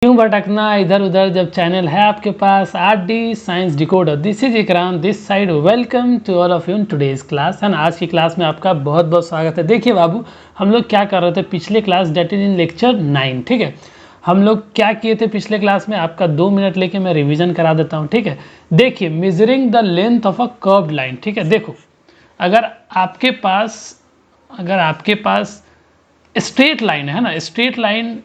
क्यों भटकना इधर उधर जब चैनल है आपके पास RD Science Decoder. This is Ikram this side. Welcome to all of you in today's class. And आज की क्लास में आपका बहुत बहुत स्वागत है। देखिए बाबू, हम लोग क्या कर रहे थे पिछले class, that is in lecture 9। ठीक है, हम लोग क्या किए थे पिछले क्लास में, आपका 2 मिनट लेके मैं रिवीजन करा देता हूँ। ठीक है, देखिए measuring the length of a curved line. ठीक है, देखो अगर आपके पास स्ट्रेट लाइन है ना, स्ट्रेट लाइन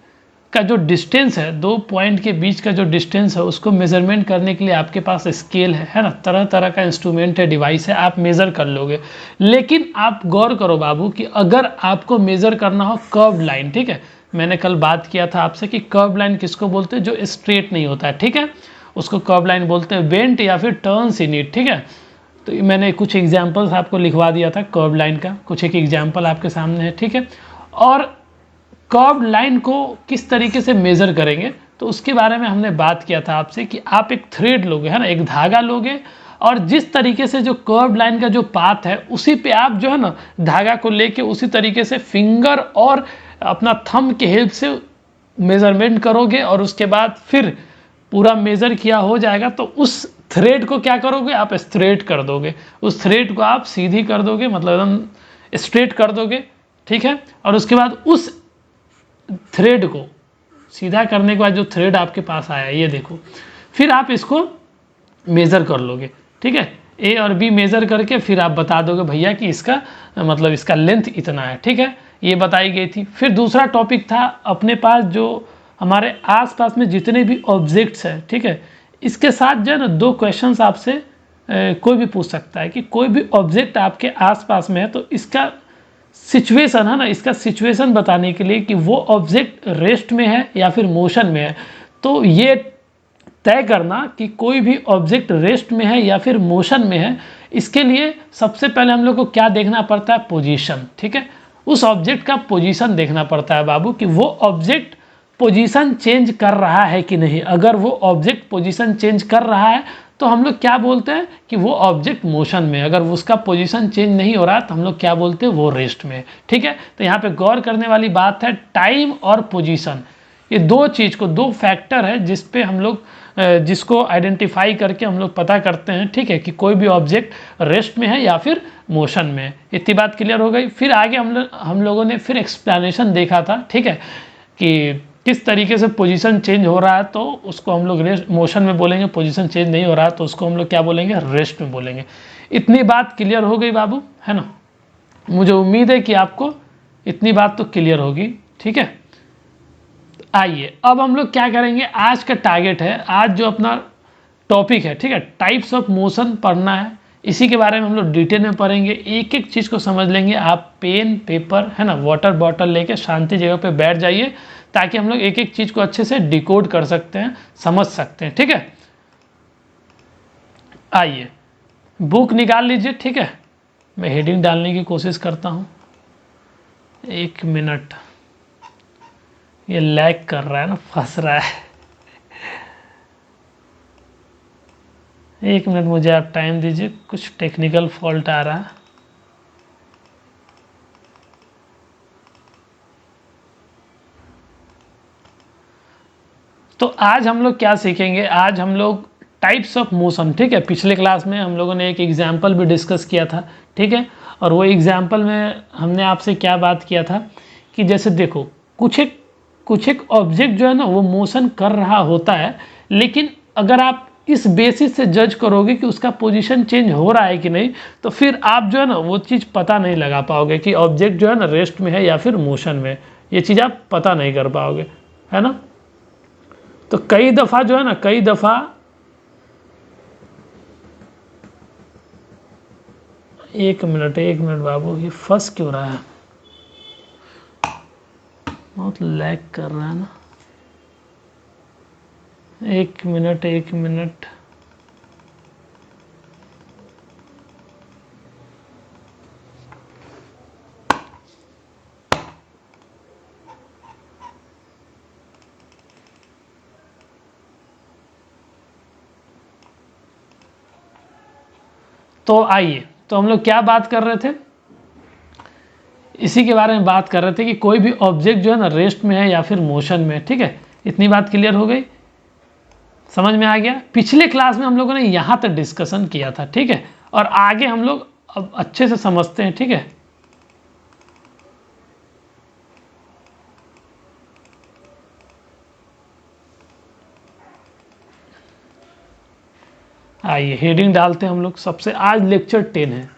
का जो डिस्टेंस है, दो पॉइंट के बीच का जो डिस्टेंस है, उसको मेजरमेंट करने के लिए आपके पास स्केल है ना, तरह तरह का इंस्ट्रूमेंट है, डिवाइस है, आप मेज़र कर लोगे। लेकिन आप गौर करो बाबू कि अगर आपको मेज़र करना हो कर्व्ड लाइन, ठीक है, मैंने कल बात किया था आपसे कि कर्व्ड लाइन किसको बोलते हैं, जो स्ट्रेट नहीं होता है, ठीक है, उसको कर्व्ड लाइन बोलते हैं। बेंट या फिर टर्न्स इन इट, ठीक है। तो मैंने कुछ एग्जाम्पल्स आपको लिखवा दिया था कर्व्ड लाइन का, कुछ एक एग्जाम्पल आपके सामने है, ठीक है। और कर्व्ड लाइन को किस तरीके से मेज़र करेंगे, तो उसके बारे में हमने बात किया था आपसे कि आप एक थ्रेड लोगे, है ना, एक धागा लोगे, और जिस तरीके से जो कर्व्ड लाइन का जो पाथ है उसी पे आप जो है ना धागा को लेके उसी तरीके से फिंगर और अपना थंब के हेल्प से मेजरमेंट करोगे, और उसके बाद फिर पूरा मेज़र किया हो जाएगा तो उस थ्रेड को क्या करोगे, आप स्ट्रेट कर दोगे, उस थ्रेड को आप सीधी कर दोगे, मतलब एकदम स्ट्रेट कर दोगे, ठीक है। और उसके बाद उस थ्रेड को सीधा करने के बाद जो थ्रेड आपके पास आया, ये देखो, फिर आप इसको मेज़र कर लोगे, ठीक है। ए और बी मेज़र करके फिर आप बता दोगे भैया कि इसका मतलब इसका लेंथ इतना है, ठीक है, ये बताई गई थी। फिर दूसरा टॉपिक था अपने पास जो हमारे आसपास में जितने भी ऑब्जेक्ट्स हैं, ठीक है, इसके साथ जो है ना 2 क्वेश्चंस आपसे कोई भी पूछ सकता है कि कोई भी ऑब्जेक्ट आपके आसपास में है तो इसका सिचुएशन है ना, इसका सिचुएशन बताने के लिए कि वो ऑब्जेक्ट रेस्ट में है या फिर मोशन में है। तो ये तय करना कि कोई भी ऑब्जेक्ट रेस्ट में है या फिर मोशन में है, इसके लिए सबसे पहले हम लोग को क्या देखना पड़ता है, पोजीशन, ठीक है। उस ऑब्जेक्ट का पोजीशन देखना पड़ता है बाबू कि वो ऑब्जेक्ट पोजीशन चेंज कर रहा है कि नहीं। अगर वो ऑब्जेक्ट पोजीशन चेंज कर रहा है तो हम लोग क्या बोलते हैं कि वो ऑब्जेक्ट मोशन में। अगर उसका पोजीशन चेंज नहीं हो रहा तो हम लोग क्या बोलते हैं, वो रेस्ट में, ठीक है। तो यहाँ पे गौर करने वाली बात है टाइम और पोजीशन, ये 2 चीज़ को, 2 फैक्टर है जिस पे हम लोग जिसको आइडेंटिफाई करके हम लोग पता करते हैं, ठीक है, कि कोई भी ऑब्जेक्ट रेस्ट में है या फिर मोशन में है। इतनी बात क्लियर हो गई। फिर आगे हम लोगों ने फिर एक्सप्लेनेशन देखा था, ठीक है, कि किस तरीके से पोजीशन चेंज हो रहा है तो उसको हम लोग रेस्ट मोशन में बोलेंगे, पोजीशन चेंज नहीं हो रहा है तो उसको हम लोग क्या बोलेंगे, रेस्ट में बोलेंगे। इतनी बात क्लियर हो गई बाबू, है ना। मुझे उम्मीद है कि आपको इतनी बात तो क्लियर होगी, ठीक है। आइए अब हम लोग क्या करेंगे, आज का टारगेट है, आज जो अपना टॉपिक है, ठीक है, टाइप्स ऑफ मोशन पढ़ना है। इसी के बारे में हम लोग डिटेल में पढ़ेंगे, एक एक चीज़ को समझ लेंगे। आप पेन पेपर, है ना, वाटर बॉटल लेके शांति जगह पे बैठ जाइए ताकि हम लोग एक एक चीज़ को अच्छे से डिकोड कर सकते हैं, समझ सकते हैं, ठीक है। आइए बुक निकाल लीजिए, ठीक है, मैं हेडिंग डालने की कोशिश करता हूँ। 1 मिनट, ये लैग कर रहा है ना, फंस रहा है। 1 मिनट मुझे आप टाइम दीजिए, कुछ टेक्निकल फॉल्ट आ रहा है। तो आज हम लोग क्या सीखेंगे, आज हम लोग टाइप्स ऑफ मोशन, ठीक है। पिछले क्लास में हम लोगों ने एक एग्जाम्पल भी डिस्कस किया था, ठीक है, और वो एग्जाम्पल में हमने आपसे क्या बात किया था कि जैसे देखो कुछ एक ऑब्जेक्ट जो है ना वो मोशन कर रहा होता है, लेकिन अगर आप इस बेसिस से जज करोगे कि उसका पोजीशन चेंज हो रहा है कि नहीं, तो फिर आप जो है ना वो चीज़ पता नहीं लगा पाओगे कि ऑब्जेक्ट जो है ना रेस्ट में है या फिर मोशन में। ये चीज़ आप पता नहीं कर पाओगे, है ना। तो कई दफ़ा जो है ना, कई दफ़ा एक मिनट बाबू, ये फंस क्यों रहा है, बहुत लैग कर रहा है ना। 1 मिनट। तो आइए, तो हम लोग क्या बात कर रहे थे, इसी के बारे में बात कर रहे थे कि कोई भी ऑब्जेक्ट जो है ना रेस्ट में है या फिर मोशन में, ठीक है। इतनी बात क्लियर हो गई, समझ में आ गया। पिछले क्लास में हम लोगों ने यहाँ तक डिस्कशन किया था, ठीक है, और आगे हम लोग अब अच्छे से समझते हैं, ठीक है। आइए हेडिंग डालते हैं हम लोग। सबसे आज लेक्चर 10 है,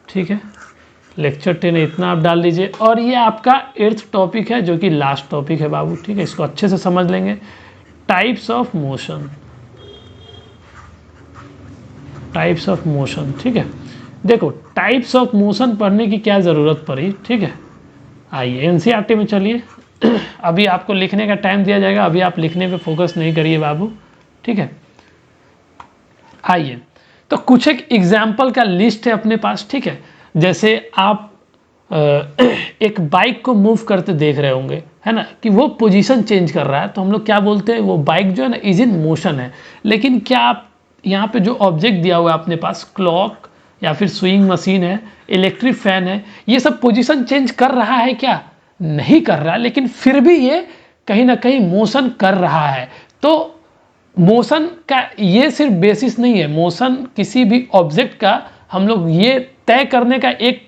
ठीक है, लेक्चर 10 है, इतना आप डाल लीजिए। और ये आपका 8th टॉपिक है जो कि लास्ट टॉपिक है बाबू, ठीक है, इसको अच्छे से समझ लेंगे। Types of motion, types of motion, ठीक है। देखो टाइप्स ऑफ मोशन पढ़ने की क्या ज़रूरत पड़ी, ठीक है। आइए एनसीईआरटी में चलिए। अभी आपको लिखने का टाइम दिया जाएगा, अभी आप लिखने पे फोकस नहीं करिए बाबू, ठीक है। आइए तो कुछ एक एग्जाम्पल का लिस्ट है अपने पास, ठीक है। जैसे आप एक बाइक को मूव करते देख रहे होंगे, है ना, कि वो पोजीशन चेंज कर रहा है, तो हम लोग क्या बोलते हैं, वो बाइक जो है ना इज इन मोशन है। लेकिन क्या आप यहाँ पे जो ऑब्जेक्ट दिया हुआ है अपने पास, क्लॉक या फिर स्विंग मशीन है, इलेक्ट्रिक फैन है, ये सब पोजीशन चेंज कर रहा है क्या? नहीं कर रहा, लेकिन फिर भी ये कहीं ना कहीं मोशन कर रहा है। तो मोशन का ये सिर्फ बेसिस नहीं है, मोशन किसी भी ऑब्जेक्ट का हम लोग ये तय करने का एक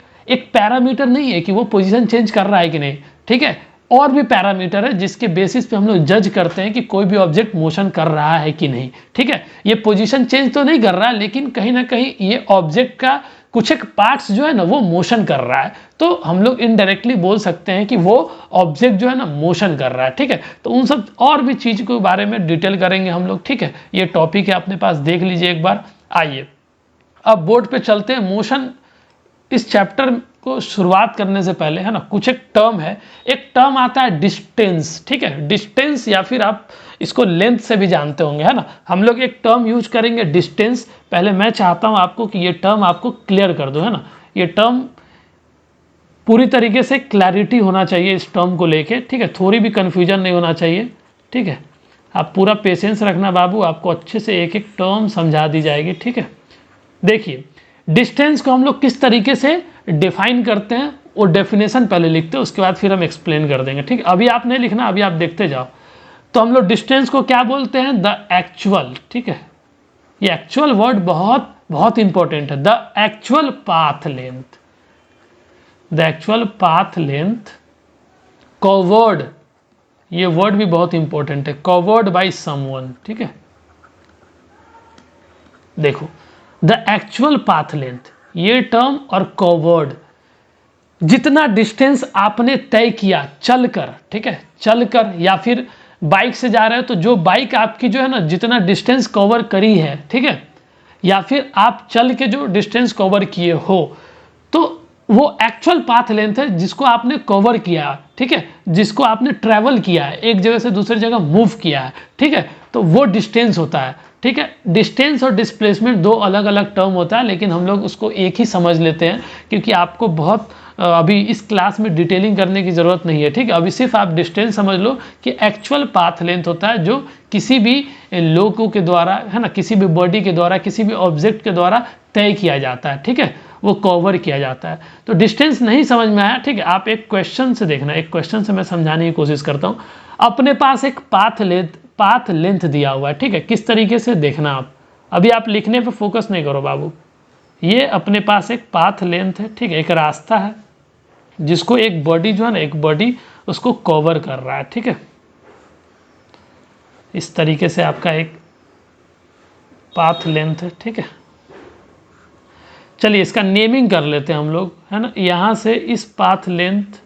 पैरामीटर नहीं है कि वो पोजीशन चेंज कर रहा है कि नहीं, ठीक है। और भी पैरामीटर है जिसके बेसिस पे हम लोग जज करते हैं कि कोई भी ऑब्जेक्ट मोशन कर रहा है कि नहीं, ठीक है। ये पोजीशन चेंज तो नहीं कर रहा, लेकिन कहीं ना कहीं ये ऑब्जेक्ट का कुछ एक पार्ट्स जो है ना वो मोशन कर रहा है, तो हम लोग इनडायरेक्टली बोल सकते हैं कि वो ऑब्जेक्ट जो है ना मोशन कर रहा है, ठीक है। तो उन सब और भी चीज़ के बारे में डिटेल करेंगे हम लोग, ठीक है। ये टॉपिक है अपने पास, देख लीजिए एक बार। आइए अब बोर्ड पे चलते हैं। मोशन इस चैप्टर को शुरुआत करने से पहले, है ना, कुछ एक टर्म है, एक टर्म आता है डिस्टेंस, ठीक है। डिस्टेंस या फिर आप इसको लेंथ से भी जानते होंगे, है ना। हम लोग एक टर्म यूज करेंगे डिस्टेंस। पहले मैं चाहता हूं आपको कि ये टर्म आपको क्लियर कर दो, है ना। ये टर्म पूरी तरीके से क्लैरिटी होना चाहिए इस टर्म को लेके, ठीक है, थोड़ी भी कंफ्यूजन नहीं होना चाहिए, ठीक है। आप पूरा पेशेंस रखना बाबू, आपको अच्छे से एक एक टर्म समझा दी जाएगी, ठीक है। देखिए डिस्टेंस को हम लोग किस तरीके से डिफाइन करते हैं, वो डेफिनेशन पहले लिखते हैं, उसके बाद फिर हम एक्सप्लेन कर देंगे, ठीक है। अभी आप नहीं लिखना, अभी आप देखते जाओ। तो हम लोग डिस्टेंस को क्या बोलते हैं, द एक्चुअल, ठीक है। ये एक्चुअल वर्ड बहुत बहुत इंपॉर्टेंट है, the actual path length, the actual path length covered, ये वर्ड भी बहुत इंपॉर्टेंट है, कवर्ड बाय समवन, ठीक है। देखो द एक्चुअल पाथ लेंथ, ये टर्म, और कवर्ड, जितना डिस्टेंस आपने तय किया चलकर, ठीक है, चलकर या फिर बाइक से जा रहे हो तो जो बाइक आपकी जो है ना जितना डिस्टेंस कवर करी है, ठीक है, या फिर आप चल के जो डिस्टेंस कवर किए हो, तो वो एक्चुअल पाथ लेंथ है जिसको आपने कवर किया, ठीक है, जिसको आपने ट्रैवल किया है, एक जगह से दूसरी जगह मूव किया है, ठीक है, तो वो डिस्टेंस होता है, ठीक है। डिस्टेंस और डिस्प्लेसमेंट दो अलग अलग टर्म होता है, लेकिन हम लोग उसको एक ही समझ लेते हैं क्योंकि आपको बहुत अभी इस क्लास में डिटेलिंग करने की ज़रूरत नहीं है, ठीक है। अभी सिर्फ आप डिस्टेंस समझ लो कि एक्चुअल पाथ लेंथ होता है जो किसी भी लोगों के द्वारा, है ना, किसी भी बॉडी के द्वारा, किसी भी ऑब्जेक्ट के द्वारा तय किया जाता है, ठीक है, वो कवर किया जाता है। तो डिस्टेंस नहीं समझ में आया, ठीक है, आप एक क्वेश्चन से देखना, एक क्वेश्चन से मैं समझाने की कोशिश करता हूँ। अपने पास एक पाथ लेंथ दिया हुआ है, ठीक है, किस तरीके से देखना आप, अभी आप लिखने पे फोकस नहीं करो बाबू। ये अपने पास एक पाथ लेंथ है, ठीक है, एक रास्ता है जिसको एक बॉडी जो है ना, एक बॉडी उसको कवर कर रहा है, ठीक है। इस तरीके से आपका एक पाथ लेंथ है, ठीक है। चलिए इसका नेमिंग कर लेते हैं हम लोग, है ना। यहाँ से इस पाथ लेंथ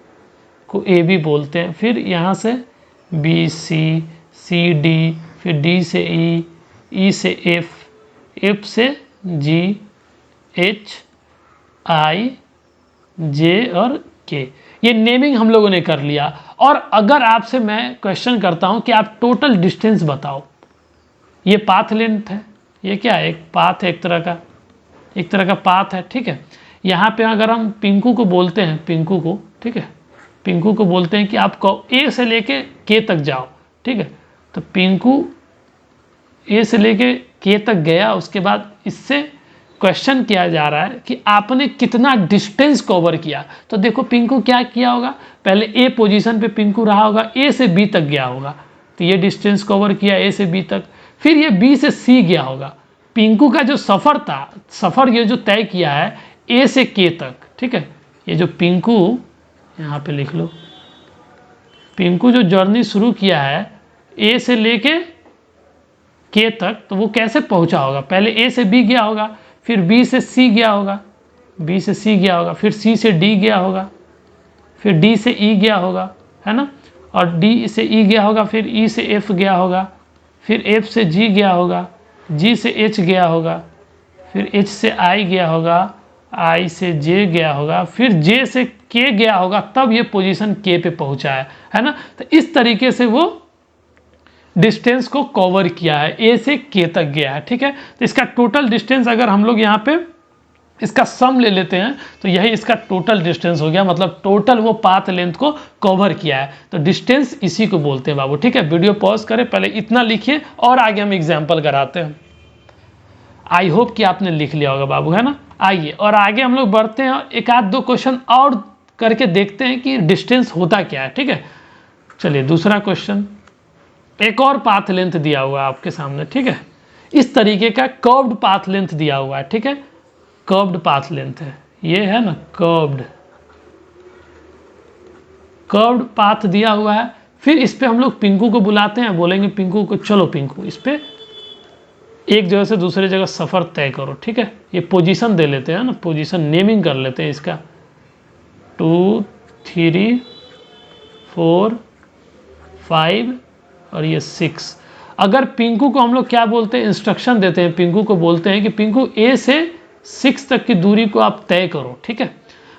को ए बी बोलते हैं, फिर यहाँ से बी सी, सी डी, फिर डी से ई, ई से एफ, एफ से जी, एच, आई, जे और के। ये नेमिंग हम लोगों ने कर लिया। और अगर आपसे मैं क्वेश्चन करता हूँ कि आप टोटल डिस्टेंस बताओ, ये पाथ लेंथ है, ये क्या है, एक पाथ है, एक तरह का पाथ है, ठीक है। यहाँ पे अगर हम पिंकू को बोलते हैं, पिंकू को, ठीक है, पिंकू को बोलते हैं कि आप ए से लेके के तक जाओ, ठीक है। तो पिंकू ए से लेके के तक गया, उसके बाद इससे क्वेश्चन किया जा रहा है कि आपने कितना डिस्टेंस कवर किया। तो देखो पिंकू क्या किया होगा, पहले ए पोजीशन पे पिंकू रहा होगा, ए से बी तक गया होगा, तो ये डिस्टेंस कवर किया ए से बी तक, फिर ये बी से सी गया होगा। पिंकू का जो सफ़र था, सफ़र ये जो तय किया है ए से के तक, ठीक है। ये जो पिंकू, यहाँ पे लिख लो, पिंकू जो जर्नी शुरू किया है ए से लेके के तक, तो वो कैसे पहुंचा होगा, पहले ए से बी गया होगा, फिर बी से सी गया होगा, बी से सी गया होगा, फिर सी से डी गया होगा, फिर डी से ई गया होगा, है ना, और डी से ई गया होगा, फिर ई से एफ गया होगा, फिर एफ से जी गया होगा, जी से एच गया होगा, फिर एच से आई गया होगा, आई से जे गया होगा, फिर जे से के गया होगा, तब ये पोजीशन के पे पहुंचा है ना। तो इस तरीके से वो डिस्टेंस को कवर किया है, ए से के तक गया है, ठीक है। तो इसका टोटल डिस्टेंस अगर हम लोग यहाँ पे इसका सम ले लेते हैं तो यही इसका टोटल डिस्टेंस हो गया, मतलब टोटल वो पाथ लेंथ को कवर किया है। तो डिस्टेंस इसी को बोलते हैं बाबू, ठीक है। वीडियो पॉज करें, पहले इतना लिखिए और आगे हम एग्जाम्पल कराते हैं। आई होप कि आपने लिख लिया होगा बाबू, है ना। आइए और आगे हम लोग बढ़ते हैं और एक आध दो क्वेश्चन और करके देखते हैं कि डिस्टेंस होता क्या है, ठीक है। चलिए दूसरा क्वेश्चन, एक और पाथ लेंथ दिया हुआ है आपके सामने, ठीक है। इस तरीके का कर्व्ड पाथ लेंथ दिया हुआ है, ठीक है। कर्व्ड पाथ लेंथ है ये, है ना, कर्व्ड पाथ दिया हुआ है। फिर इस पे हम लोग पिंकू को बुलाते हैं, बोलेंगे पिंकू को, चलो पिंकू इस पे एक जगह से दूसरे जगह सफ़र तय करो, ठीक है। ये पोजीशन दे लेते हैं ना, पोजीशन नेमिंग कर लेते हैं इसका, 2 3 4 5 और ये 6। अगर पिंकू को हम लोग क्या बोलते हैं, इंस्ट्रक्शन देते हैं, पिंकू को बोलते हैं कि पिंकू ए से 6 तक की दूरी को आप तय करो, ठीक है।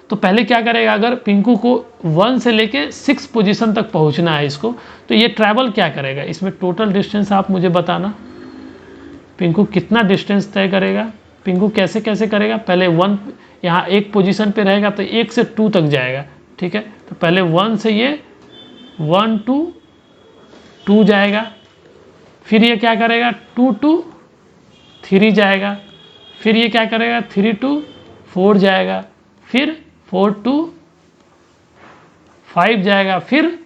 तो पहले क्या करेगा, अगर पिंकू को 1 से लेके 6 पोजीशन तक पहुंचना है इसको, तो ये ट्रैवल क्या करेगा, इसमें टोटल डिस्टेंस आप मुझे बताना, पिंकू कितना डिस्टेंस तय करेगा, पिंकू कैसे कैसे करेगा। पहले 1 यहाँ एक पोजीशन पे रहेगा तो 1 से 2 तक जाएगा, ठीक है। तो पहले 1 से ये 1 to 2 जाएगा, फिर ये क्या करेगा 2 to 3 जाएगा, फिर ये क्या करेगा 3 to 4 जाएगा, फिर 4 to 5 जाएगा, फिर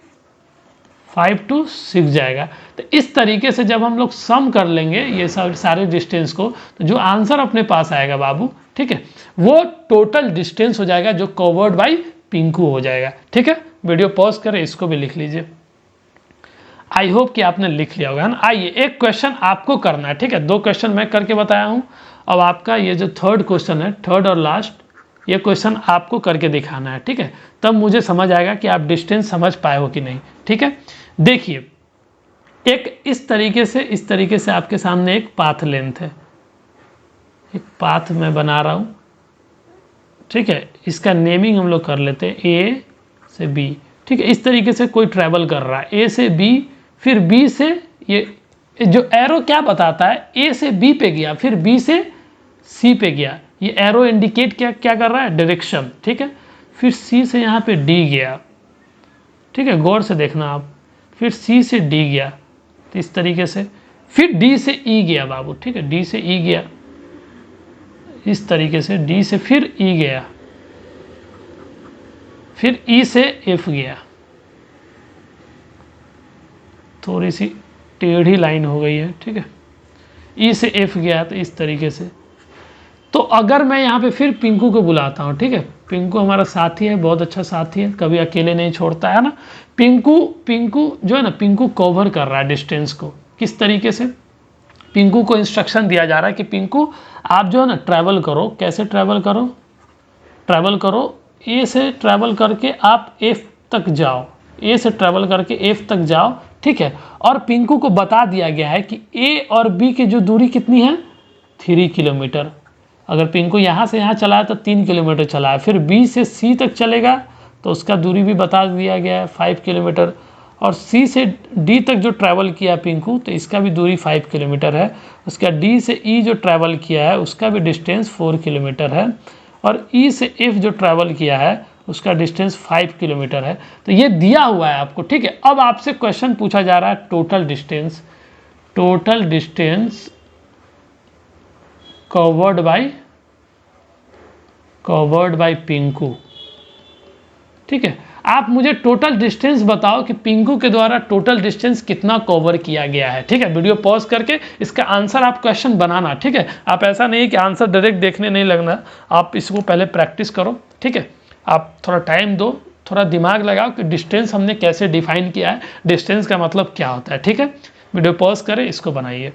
5 to 6 जाएगा। तो इस तरीके से जब हम लोग सम कर लेंगे ये सारे डिस्टेंस को, तो जो आंसर अपने पास आएगा बाबू, ठीक है, वो टोटल डिस्टेंस हो जाएगा जो कवर्ड बाय पिंकू हो जाएगा, ठीक है। वीडियो पॉज करें, इसको भी लिख लीजिए। आई होप कि आपने लिख लिया होगा, है ना। आइए एक क्वेश्चन आपको करना है, ठीक है। 2 क्वेश्चन मैं करके बताया हूँ, अब आपका ये जो थर्ड क्वेश्चन है, थर्ड और लास्ट, ये क्वेश्चन आपको करके दिखाना है, ठीक है। तब मुझे समझ आएगा कि आप डिस्टेंस समझ पाए हो कि नहीं, ठीक है। देखिए एक इस तरीके से आपके सामने एक पाथ लेंथ है, एक पाथ मैं बना रहा हूँ, ठीक है। इसका नेमिंग हम लोग कर लेते हैं ए से बी, ठीक है। इस तरीके से कोई ट्रैवल कर रहा है ए से बी, फिर बी से, ये जो एरो क्या बताता है, ए से बी पे गया, फिर बी से सी पे गया, ये एरो इंडिकेट क्या कर रहा है, डायरेक्शन, ठीक है। फिर सी से यहाँ पे डी गया, ठीक है, गौर से देखना आप, फिर सी से डी गया, तो इस तरीके से, फिर डी से ई गया बाबू, ठीक है, डी से ई गया, इस तरीके से डी से फिर ई गया, फिर ई से एफ गया, थोड़ी सी टेढ़ी लाइन हो गई है, ठीक है, ई से एफ गया, तो इस तरीके से। तो अगर मैं यहाँ पे फिर पिंकू को बुलाता हूँ, ठीक है, पिंकू हमारा साथी है, बहुत अच्छा साथी है, कभी अकेले नहीं छोड़ता है ना। पिंकू जो है ना, पिंकू कवर कर रहा है डिस्टेंस को, किस तरीके से, पिंकू को इंस्ट्रक्शन दिया जा रहा है कि पिंकू आप जो है ना ट्रैवल करो, कैसे ट्रैवल करो, ए से ट्रैवल करके आप एफ तक जाओ, ए से ट्रैवल करके एफ तक जाओ, ठीक है। और पिंकू को बता दिया गया है कि ए और बी की जो दूरी कितनी है, 3 किलोमीटर। अगर पिंकू यहाँ से यहाँ चला है तो 3 किलोमीटर चला है, फिर बी से सी तक चलेगा तो उसका दूरी भी बता दिया गया है 5 किलोमीटर, और सी से डी तक जो ट्रैवल किया पिंकू, तो इसका भी दूरी 5 किलोमीटर है। उसका डी से ई जो ट्रैवल किया है उसका भी डिस्टेंस 4 किलोमीटर है, और ई से एफ जो ट्रैवल किया है उसका डिस्टेंस 5 किलोमीटर है। तो ये दिया हुआ है आपको, ठीक है। अब आपसे क्वेश्चन पूछा जा रहा है total distance covered by covered by Pinku. ठीक है, आप मुझे टोटल डिस्टेंस बताओ कि पिंकू के द्वारा टोटल डिस्टेंस कितना कवर किया गया है। ठीक है, वीडियो पॉज करके इसका आंसर आप क्वेश्चन बनाना। ठीक है, आप ऐसा नहीं कि आंसर डायरेक्ट देखने नहीं लगना, आप इसको पहले प्रैक्टिस करो। ठीक है, आप थोड़ा टाइम दो, थोड़ा दिमाग लगाओ कि डिस्टेंस हमने कैसे डिफाइन किया है, डिस्टेंस का मतलब क्या होता है। ठीक है, वीडियो पॉज करें, इसको बनाइए।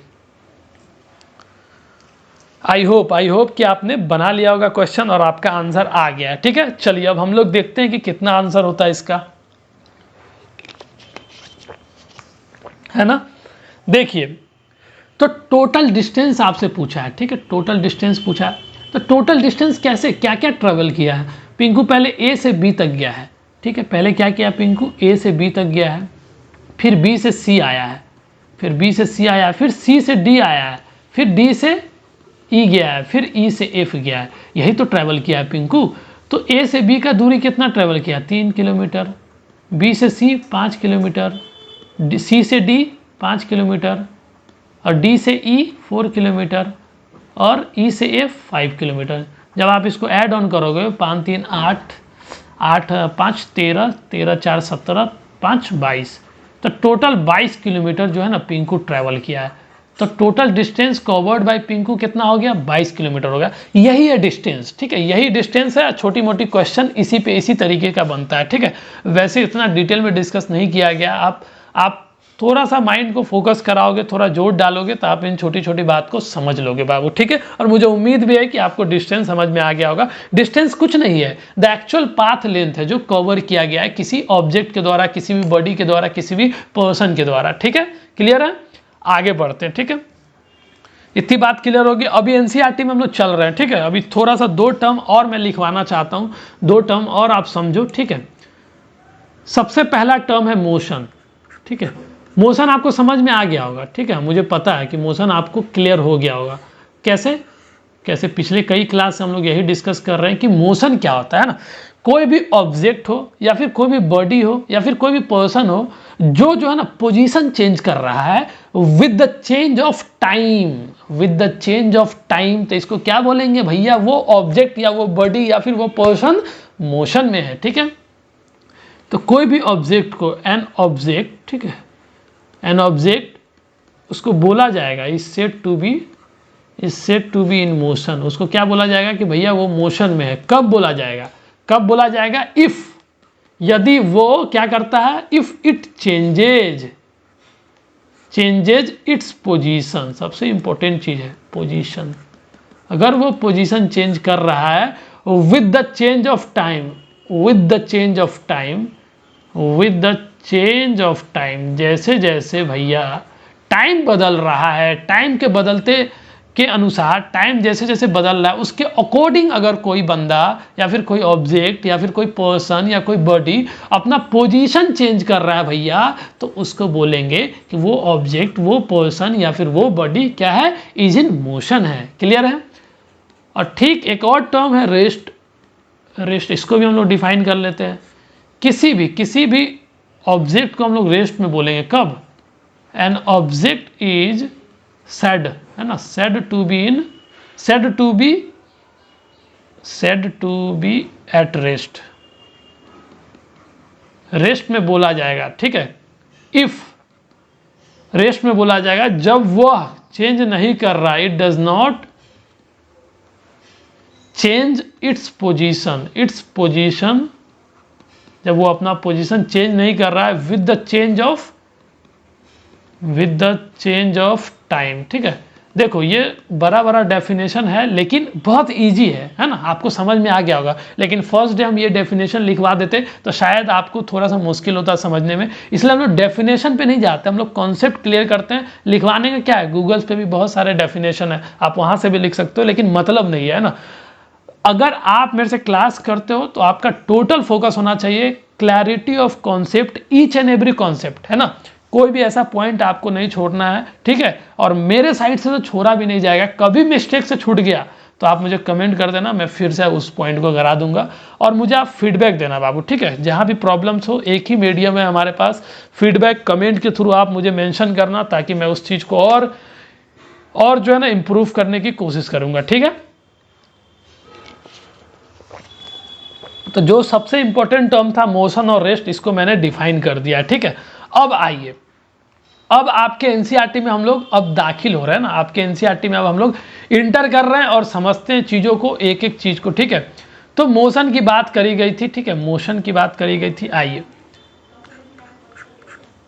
आई होप कि आपने बना लिया होगा क्वेश्चन और आपका आंसर आ गया है। ठीक है, चलिए अब हम लोग देखते हैं कि कितना आंसर होता है इसका, है ना। देखिए, तो टोटल डिस्टेंस आपसे पूछा है। ठीक है, टोटल डिस्टेंस पूछा है, तो टोटल डिस्टेंस कैसे, क्या क्या ट्रेवल किया है। पिंकू पहले ए से बी तक गया है। ठीक है, पहले क्या किया पिंकू, ए से बी तक गया है, फिर बी से सी आया है, फिर बी से सी आया है, फिर सी से डी आया है, फिर डी से ई गया है, फिर ई से एफ गया है। यही तो ट्रैवल किया है पिंकू। तो ए से बी का दूरी कितना ट्रैवल किया, 3 किलोमीटर, बी से सी 5 किलोमीटर, सी से डी 5 किलोमीटर, और डी से ई 4 किलोमीटर, और ई से एफ 5 किलोमीटर। जब आप इसको ऐड ऑन करोगे 5 3 8, 8 5 13, 13 4 17, 5 22, तो टोटल 22 किलोमीटर जो है ना पिंकू ट्रैवल किया है। तो total distance covered by Pinku कितना हो गया, 22 किलोमीटर हो गया। यही है डिस्टेंस। ठीक है, यही डिस्टेंस है। छोटी मोटी क्वेश्चन इसी तरीके का बनता है। ठीक है, वैसे इतना डिटेल में डिस्कस नहीं किया गया। आप थोड़ा सा माइंड को फोकस कराओगे, थोड़ा जोर डालोगे, तो आप इन छोटी छोटी बात को समझ लोगे बाबू। ठीक है, और मुझे उम्मीद भी है कि आपको डिस्टेंस समझ में आ गया होगा। डिस्टेंस कुछ नहीं है, द एक्चुअल पाथ लेंथ है जो कवर किया गया है किसी ऑब्जेक्ट के द्वारा, किसी भी बॉडी के द्वारा, किसी भी पर्सन के द्वारा। ठीक है, क्लियर है, आगे बढ़ते हैं। ठीक है, इतनी बात क्लियर होगी। अभी एनसीईआरटी में हम लोग चल रहे हैं। ठीक है, अभी थोड़ा सा 2 टर्म और मैं लिखवाना चाहता हूं, 2 टर्म और आप समझो। ठीक है, सबसे पहला टर्म है मोशन। ठीक है, मोशन आपको समझ में आ गया होगा। ठीक है, मुझे पता है कि मोशन आपको क्लियर हो गया होगा। कैसे पिछले कई क्लास से हम लोग यही डिस्कस कर रहे हैं कि मोशन क्या होता है ना। कोई भी ऑब्जेक्ट हो, या फिर कोई भी बॉडी हो, या फिर कोई भी पर्सन हो, जो है ना पोजीशन चेंज कर रहा है with the change of time, with the change of time, तो इसको क्या बोलेंगे भैया, वो ऑब्जेक्ट या वो बॉडी या फिर वो पर्सन मोशन में है। ठीक है, तो कोई भी ऑब्जेक्ट को, एन ऑब्जेक्ट, ठीक है, एन ऑब्जेक्ट उसको बोला जाएगा is said to be in motion. उसको क्या बोला जाएगा कि भैया वो मोशन में है। कब बोला जाएगा, कब बोला जाएगा, इफ, यदि वो क्या करता है, if it changes its position. सबसे इंपॉर्टेंट चीज है पोजीशन। अगर वो पोजीशन चेंज कर रहा है with the change of time, with the change of time, with the change of time, जैसे जैसे भैया टाइम बदल रहा है, टाइम के बदलते के अनुसार, टाइम जैसे जैसे बदल रहा है उसके अकॉर्डिंग अगर कोई बंदा या फिर कोई ऑब्जेक्ट या फिर कोई पर्सन या कोई बॉडी अपना पोजीशन चेंज कर रहा है भैया, तो उसको बोलेंगे कि वो ऑब्जेक्ट, वो पर्सन या फिर वो बॉडी क्या है, इज इन मोशन है। क्लियर है। और ठीक एक और टर्म है रेस्ट। रेस्ट, इसको भी हम लोग डिफाइन कर लेते हैं। किसी भी ऑब्जेक्ट को हम लोग रेस्ट में बोलेंगे कब, एन ऑब्जेक्ट इज सेड, है ना, said to be at rest, rest में बोला जाएगा। ठीक है, इफ रेस्ट में बोला जाएगा जब वह चेंज नहीं कर रहा, it does not change its position, जब वो अपना पोजीशन चेंज नहीं कर रहा है with the change of time. ठीक है, देखो ये बड़ा डेफिनेशन है लेकिन बहुत इजी है ना, आपको समझ में आ गया होगा। लेकिन फर्स्ट डे हम ये डेफिनेशन लिखवा देते तो शायद आपको थोड़ा सा मुश्किल होता समझने में, इसलिए हम लोग डेफिनेशन पे नहीं जाते, हम लोग कॉन्सेप्ट क्लियर करते हैं। लिखवाने का क्या है, गूगल्स पे भी बहुत सारे डेफिनेशन है, आप वहां से भी लिख सकते हो, लेकिन मतलब नहीं है ना। अगर आप मेरे से क्लास करते हो तो आपका टोटल फोकस होना चाहिए clarity of concept, each and every concept, है ना। कोई भी ऐसा पॉइंट आपको नहीं छोड़ना है। ठीक है, और मेरे साइड से तो छोड़ा भी नहीं जाएगा। कभी मिस्टेक से छूट गया तो आप मुझे कमेंट कर देना, मैं फिर से उस पॉइंट को करा दूंगा। और मुझे आप फीडबैक देना बाबू। ठीक है, जहां भी प्रॉब्लम्स हो, एक ही मीडियम है हमारे पास, फीडबैक कमेंट के थ्रू आप मुझे मेंशन करना, ताकि मैं उस चीज़ को और जो है ना इम्प्रूव करने की कोशिश करूंगा। ठीक है, तो जो सबसे इंपॉर्टेंट टर्म था मोशन और रेस्ट, इसको मैंने डिफाइन कर दिया, ठीक है। अब आइए, अब आपके एनसीईआरटी में हम लोग अब दाखिल हो रहे हैं ना, आपके एनसीईआरटी में अब हम लोग इंटर कर रहे हैं और समझते हैं चीज़ों को, एक एक चीज़ को, ठीक है। तो मोशन की बात करी गई थी, ठीक है, मोशन की बात करी गई थी। आइए,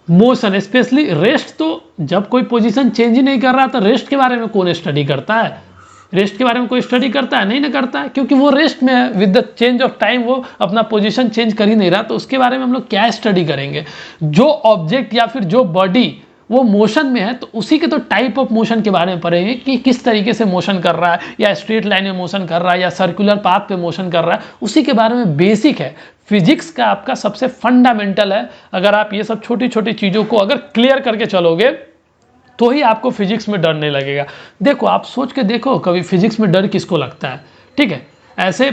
मोशन स्पेशली रेस्ट, तो जब कोई पोजीशन चेंज ही नहीं कर रहा तो रेस्ट के बारे में कौन स्टडी करता है? रेस्ट के बारे में कोई स्टडी करता है? नहीं ना करता है, क्योंकि वो रेस्ट में है। With the change of time वो अपना पोजीशन चेंज कर ही नहीं रहा, तो उसके बारे में हम लोग क्या स्टडी करेंगे? जो ऑब्जेक्ट या फिर जो बॉडी वो मोशन में है तो उसी के तो टाइप ऑफ मोशन के बारे में पढ़ेंगे कि किस तरीके से मोशन कर रहा है, या स्ट्रेट लाइन में मोशन कर रहा है या सर्कुलर पाथ पे मोशन कर रहा है, उसी के बारे में बेसिक है। फिजिक्स का आपका सबसे फंडामेंटल है। अगर आप ये सब छोटी छोटी चीज़ों को अगर क्लियर करके चलोगे तो ही आपको फिजिक्स में डर नहीं लगेगा। देखो, आप सोच के देखो, कभी फिजिक्स में डर किसको लगता है? ठीक है, ऐसे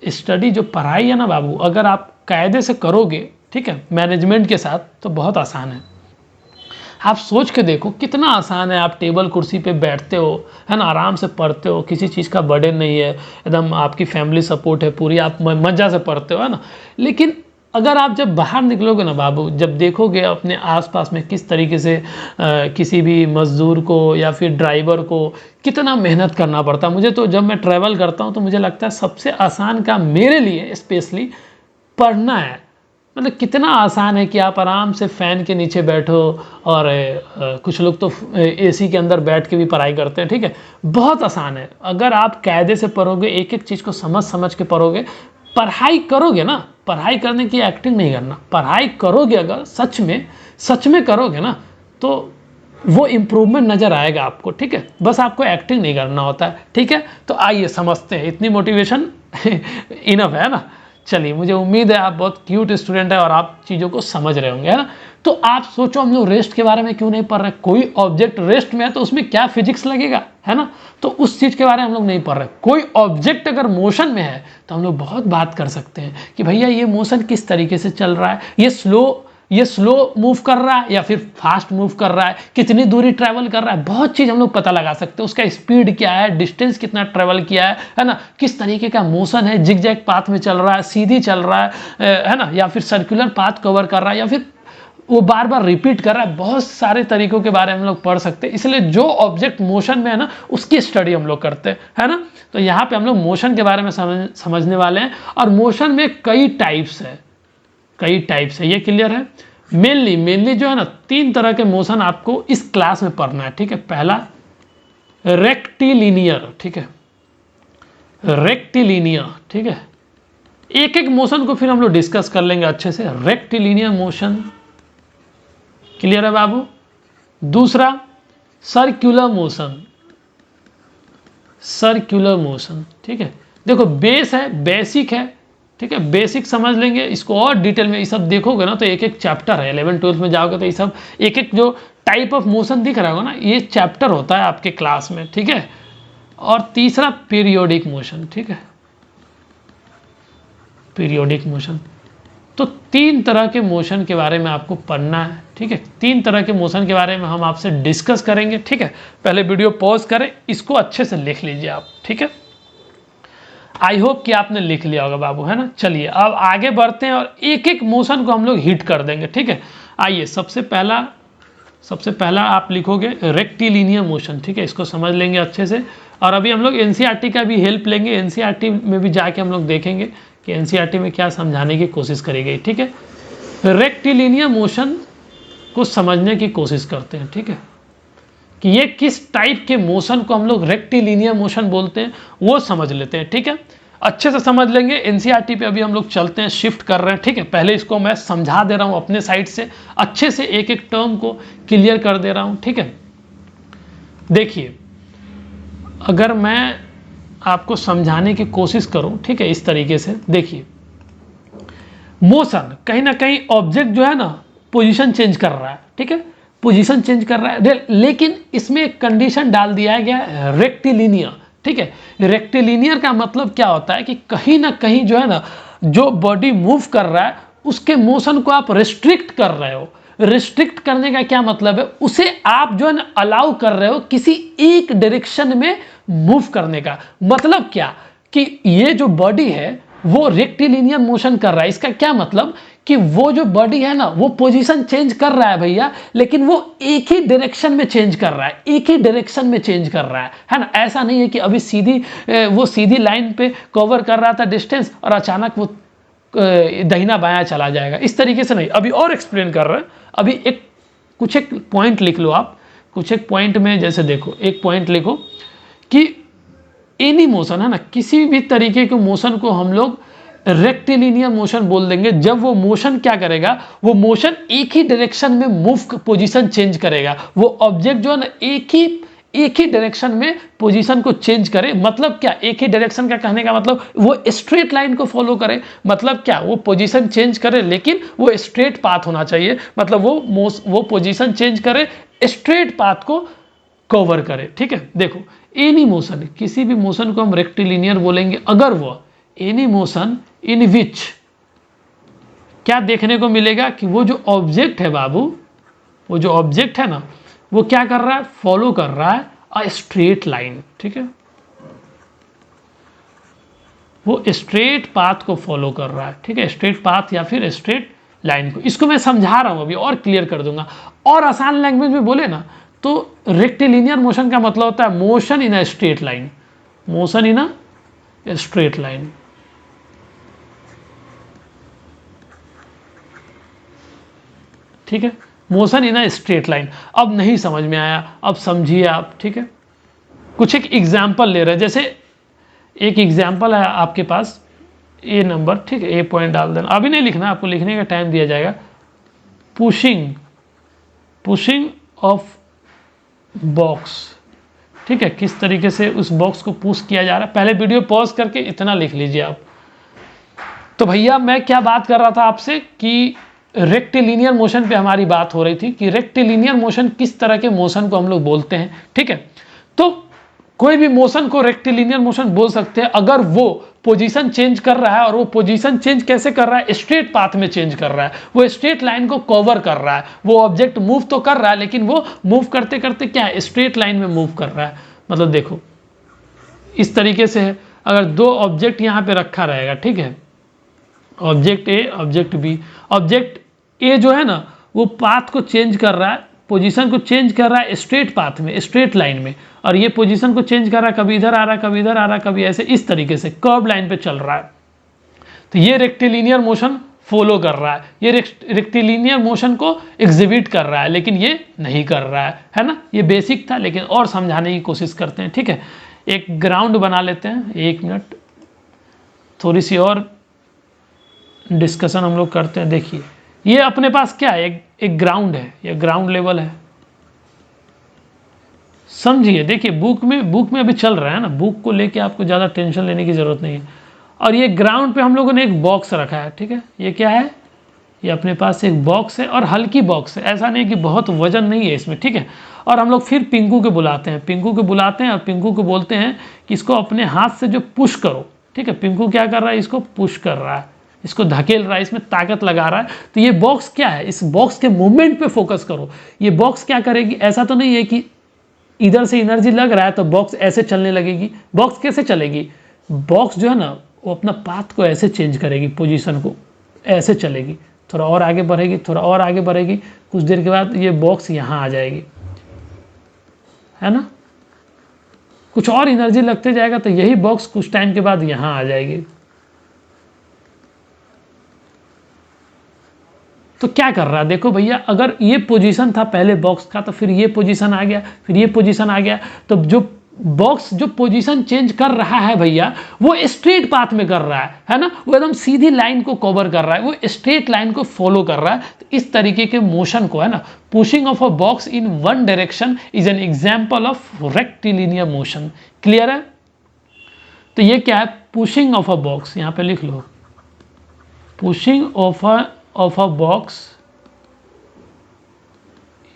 स्टडी जो पढ़ाई है ना बाबू, अगर आप कायदे से करोगे, ठीक है, मैनेजमेंट के साथ, तो बहुत आसान है। आप सोच के देखो कितना आसान है। आप टेबल कुर्सी पे बैठते हो, है ना, आराम से पढ़ते हो, किसी चीज़ का बर्डन नहीं है, एकदम आपकी फैमिली सपोर्ट है पूरी, आप मज़ा से पढ़ते हो, है ना। लेकिन अगर आप जब बाहर निकलोगे ना बाबू, जब देखोगे अपने आसपास में किस तरीके से किसी भी मज़दूर को या फिर ड्राइवर को कितना मेहनत करना पड़ता है। मुझे तो जब मैं ट्रैवल करता हूँ तो मुझे लगता है सबसे आसान काम मेरे लिए स्पेशली पढ़ना है। मतलब कितना आसान है कि आप आराम से फ़ैन के नीचे बैठो, और कुछ लोग तो एसी के अंदर बैठ के भी पढ़ाई करते हैं, ठीक है। बहुत आसान है अगर आप कायदे से पढ़ोगे, एक एक चीज़ को समझ समझ के पढ़ोगे, पढ़ाई करोगे ना। पढ़ाई करने की एक्टिंग नहीं करना, पढ़ाई करोगे अगर सच में करोगे ना, तो वो इम्प्रूवमेंट नज़र आएगा आपको, ठीक है। बस आपको एक्टिंग नहीं करना होता है, ठीक है। तो आइए समझते हैं, इतनी मोटिवेशन इनफ है ना। चलिए, मुझे उम्मीद है आप बहुत क्यूट स्टूडेंट है और आप चीज़ों को समझ रहे होंगे, है ना। तो आप सोचो, हम लोग रेस्ट के बारे में क्यों नहीं पढ़ रहे? कोई ऑब्जेक्ट रेस्ट में है तो उसमें क्या फिजिक्स लगेगा, है ना। तो उस चीज़ के बारे में हम लोग नहीं पढ़ रहे। कोई ऑब्जेक्ट अगर मोशन में है तो हम लोग बहुत बात कर सकते हैं कि भैया ये मोशन किस तरीके से चल रहा है, ये स्लो मूव कर रहा है या फिर फास्ट मूव कर रहा है, कितनी दूरी ट्रैवल कर रहा है, बहुत चीज़ हम लोग पता लगा सकते हैं। उसका स्पीड क्या है, डिस्टेंस कितना ट्रैवल किया है ना, किस तरीके का मोशन है, जिगजैग पाथ में चल रहा है, सीधी चल रहा है ना, या फिर सर्कुलर पाथ कवर कर रहा है, या फिर वो बार बार रिपीट कर रहा है। बहुत सारे तरीकों के बारे में हम लोग पढ़ सकते हैं। इसलिए जो ऑब्जेक्ट मोशन में है ना, उसकी स्टडी हम लोग करते हैं, है ना। तो यहाँ पे हम लोग मोशन के बारे में समझने वाले हैं। और मोशन में कई टाइप्स है, ये क्लियर है। मेनली जो है ना, 3 तरह के मोशन आपको इस क्लास में पढ़ना है, ठीक है। पहला रेक्टिलिनियर, ठीक है, रेक्टिलिनियर, ठीक है। एक एक मोशन को फिर हम लोग डिस्कस कर लेंगे अच्छे से। रेक्टिलिनियर मोशन क्लियर है बाबू। दूसरा सर्कुलर मोशन, ठीक है। देखो, बेस है, बेसिक है, ठीक है, बेसिक समझ लेंगे। इसको और डिटेल में ये सब देखोगे ना तो एक एक चैप्टर है। 11th-12th में जाओगे तो ये सब एक एक जो टाइप ऑफ मोशन दिख रहा होगा ना, ये चैप्टर होता है आपके क्लास में, ठीक है। और तीसरा पीरियोडिक मोशन, ठीक है, पीरियोडिक मोशन। तो 3 तरह के मोशन के बारे में आपको पढ़ना है, ठीक है। 3 तरह के मोशन के बारे में हम आपसे डिस्कस करेंगे, ठीक है। पहले वीडियो पॉज करें, इसको अच्छे से लिख लीजिए आप, ठीक है। आई होप कि आपने लिख लिया होगा बाबू, है ना। चलिए अब आगे बढ़ते हैं और एक एक मोशन को हम लोग हिट कर देंगे, ठीक है। आइए, सबसे पहला आप लिखोगे रेक्टिलिनियर मोशन, ठीक है। इसको समझ लेंगे अच्छे से। और अभी हम लोग एनसीईआरटी का भी हेल्प लेंगे। एनसीईआरटी में भी जाके हम लोग देखेंगे कि एनसीईआरटी में क्या समझाने की कोशिश करी गई, ठीक है। रेक्टिलिनियर मोशन को समझने की कोशिश करते हैं, ठीक है, कि ये किस टाइप के मोशन को हम लोग रेक्टिलिनियर मोशन बोलते हैं, वो समझ लेते हैं, ठीक है। अच्छे से समझ लेंगे। एनसीईआरटी पे अभी हम लोग चलते हैं, शिफ्ट कर रहे हैं, ठीक है। पहले इसको मैं समझा दे रहा हूँ अपने साइड से, अच्छे से एक एक टर्म को क्लियर कर दे रहा हूँ, ठीक है। देखिए, अगर मैं आपको समझाने की कोशिश करूँ, ठीक है, इस तरीके से देखिए, मोशन कहीं ना कहीं ऑब्जेक्ट जो है ना पोजीशन चेंज कर रहा है, ठीक है, पोजीशन चेंज कर रहा है, लेकिन इसमें एक कंडीशन डाल दिया गया है रेक्टिलिनियर, ठीक है। रेक्टिलिनियर का मतलब क्या होता है कि कहीं ना कहीं जो है ना, जो बॉडी मूव कर रहा है उसके मोशन को आप रिस्ट्रिक्ट कर रहे हो। रिस्ट्रिक्ट करने का क्या मतलब है? उसे आप जो है ना अलाउ कर रहे हो किसी एक डायरेक्शन में मूव करने का। मतलब क्या कि ये जो बॉडी है वो रेक्टिलिनियर मोशन कर रहा है। इसका क्या मतलब कि वो जो बॉडी है ना वो पोजीशन चेंज कर रहा है भैया, लेकिन वो एक ही डायरेक्शन में चेंज कर रहा है, एक ही डायरेक्शन में चेंज कर रहा है ना। ऐसा नहीं है कि अभी वो सीधी लाइन पे कवर कर रहा था डिस्टेंस और अचानक वो दहिना बायां चला जाएगा, इस तरीके से नहीं। अभी और एक्सप्लेन कर रहे हैं। अभी कुछ एक पॉइंट लिख लो आप, कुछ एक पॉइंट में जैसे देखो, एक पॉइंट लिखो कि एनी मोशन है ना, किसी भी तरीके के मोशन को हम लोग रेक्टिलिनियर मोशन बोल देंगे जब वो मोशन क्या करेगा, वो मोशन एक ही डायरेक्शन में मूव पोजीशन चेंज करेगा। वो ऑब्जेक्ट जो है ना एक ही डायरेक्शन में पोजीशन को चेंज करे। मतलब क्या, एक ही डायरेक्शन का कहने का मतलब वो स्ट्रेट लाइन को फॉलो करे। मतलब क्या, वो पोजीशन चेंज करे लेकिन वो स्ट्रेट पाथ होना चाहिए। मतलब वो पोजीशन चेंज करे, स्ट्रेट पाथ को कवर करे। ठीक है, देखो एनी मोशन, किसी भी मोशन को हम रेक्टिलिनियर बोलेंगे अगर वो एनी मोशन इन विच क्या देखने को मिलेगा कि वो जो ऑब्जेक्ट है बाबू, वो जो ऑब्जेक्ट है ना वो क्या कर रहा है, फॉलो कर रहा है अ स्ट्रेट लाइन। ठीक है, वो स्ट्रेट पाथ को फॉलो कर रहा है। ठीक है, स्ट्रेट पाथ या फिर स्ट्रेट लाइन को। इसको मैं समझा रहा हूं, अभी और क्लियर कर दूंगा। और आसान लैंग्वेज में बोले ना तो रेक्टिलिनियर मोशन का मतलब होता है motion in a straight line, motion in a straight line. ठीक है, motion in a straight line. अब नहीं समझ में आया, अब समझिए आप। ठीक है, कुछ एक एग्जाम्पल ले रहे हैं। जैसे एक एग्जाम्पल है आपके पास, ए नंबर, ठीक है, ए पॉइंट डाल देना, अभी नहीं लिखना, आपको लिखने का टाइम दिया जाएगा। Pushing of box. ठीक है, किस तरीके से उस बॉक्स को पुश किया जा रहा है, पहले वीडियो पॉज करके इतना लिख लीजिए आप। तो भैया मैं क्या बात कर रहा था आपसे कि रेक्टिलिनियर मोशन पे हमारी बात हो रही थी कि रेक्टिलिनियर मोशन किस तरह के मोशन को हम लोग बोलते हैं। ठीक है, तो कोई भी मोशन को रेक्टिलिनियर मोशन बोल सकते हैं अगर वो पोजीशन चेंज कर रहा है। और वो पोजीशन चेंज कैसे कर रहा है, स्ट्रेट पाथ में चेंज कर रहा है, वो स्ट्रेट लाइन को कवर कर रहा है। वो ऑब्जेक्ट मूव तो कर रहा है लेकिन वो मूव करते करते क्या है, स्ट्रेट लाइन में मूव कर रहा है। मतलब देखो इस तरीके से है, अगर दो ऑब्जेक्ट यहां पे रखा रहेगा, ठीक है, object A object B. Object A जो है ना वो पाथ को चेंज कर रहा है, पोजीशन को चेंज कर रहा है स्ट्रेट पाथ में, स्ट्रेट लाइन में। और ये पोजीशन को चेंज कर रहा है, कभी इधर आ रहा है, कभी इधर आ रहा है, कभी ऐसे, इस तरीके से कर्व लाइन पे चल रहा है। तो ये रेक्टिलिनियर मोशन फॉलो कर रहा है, ये रेक्टिलिनियर मोशन को एग्जिबिट कर रहा है, लेकिन ये नहीं कर रहा है ना। ये बेसिक था लेकिन और समझाने की कोशिश करते हैं। ठीक है, एक ग्राउंड बना लेते हैं, 1 मिनट, थोड़ी सी और डिस्कशन हम लोग करते हैं। देखिए ये अपने पास क्या है, एक ग्राउंड है, ये ग्राउंड लेवल है, समझिए। देखिए बुक में अभी चल रहा है ना, बुक को लेके आपको ज़्यादा टेंशन लेने की ज़रूरत नहीं है। और ये ग्राउंड पे हम लोगों ने एक बॉक्स रखा है। ठीक है, ये क्या है, ये अपने पास एक बॉक्स है और हल्की बॉक्स है, ऐसा नहीं कि बहुत वजन नहीं है इसमें। ठीक है, और हम लोग फिर पिंकू को बुलाते हैं, पिंकू को बुलाते हैं और पिंकू को बोलते हैं कि इसको अपने हाथ से जो पुश करो। ठीक है, पिंकू क्या कर रहा है, इसको पुश कर रहा है, इसको धकेल रहा है, इसमें ताकत लगा रहा है। तो ये बॉक्स क्या है, इस बॉक्स के मूवमेंट पे फोकस करो। ये बॉक्स क्या करेगी, ऐसा तो नहीं है कि इधर से एनर्जी लग रहा है तो बॉक्स ऐसे चलने लगेगी। बॉक्स कैसे चलेगी, बॉक्स जो है ना वो अपना पाथ को ऐसे चेंज करेगी, पोजीशन को ऐसे चलेगी, थोड़ा और आगे बढ़ेगी, थोड़ा और आगे बढ़ेगी, कुछ देर के बाद ये बॉक्स यहाँ आ जाएगी, है ना। कुछ और एनर्जी लगते जाएगा तो यही बॉक्स कुछ टाइम के बाद यहाँ आ जाएगी। तो क्या कर रहा है, देखो भैया, अगर ये पोजीशन था पहले बॉक्स का तो फिर ये पोजीशन आ गया, फिर ये पोजीशन आ गया, तो जो बॉक्स जो पोजीशन चेंज कर रहा है भैया वो स्ट्रेट पाथ में कर रहा है ना, वो एकदम सीधी लाइन को कवर कर रहा है, वो स्ट्रेट लाइन को फॉलो कर रहा है। तो इस तरीके के मोशन को है ना, pushing of a box in one direction is an example of rectilinear motion. Clear है। तो ये क्या है, पुशिंग ऑफ अ बॉक्स, यहां पे लिख लो, pushing of a box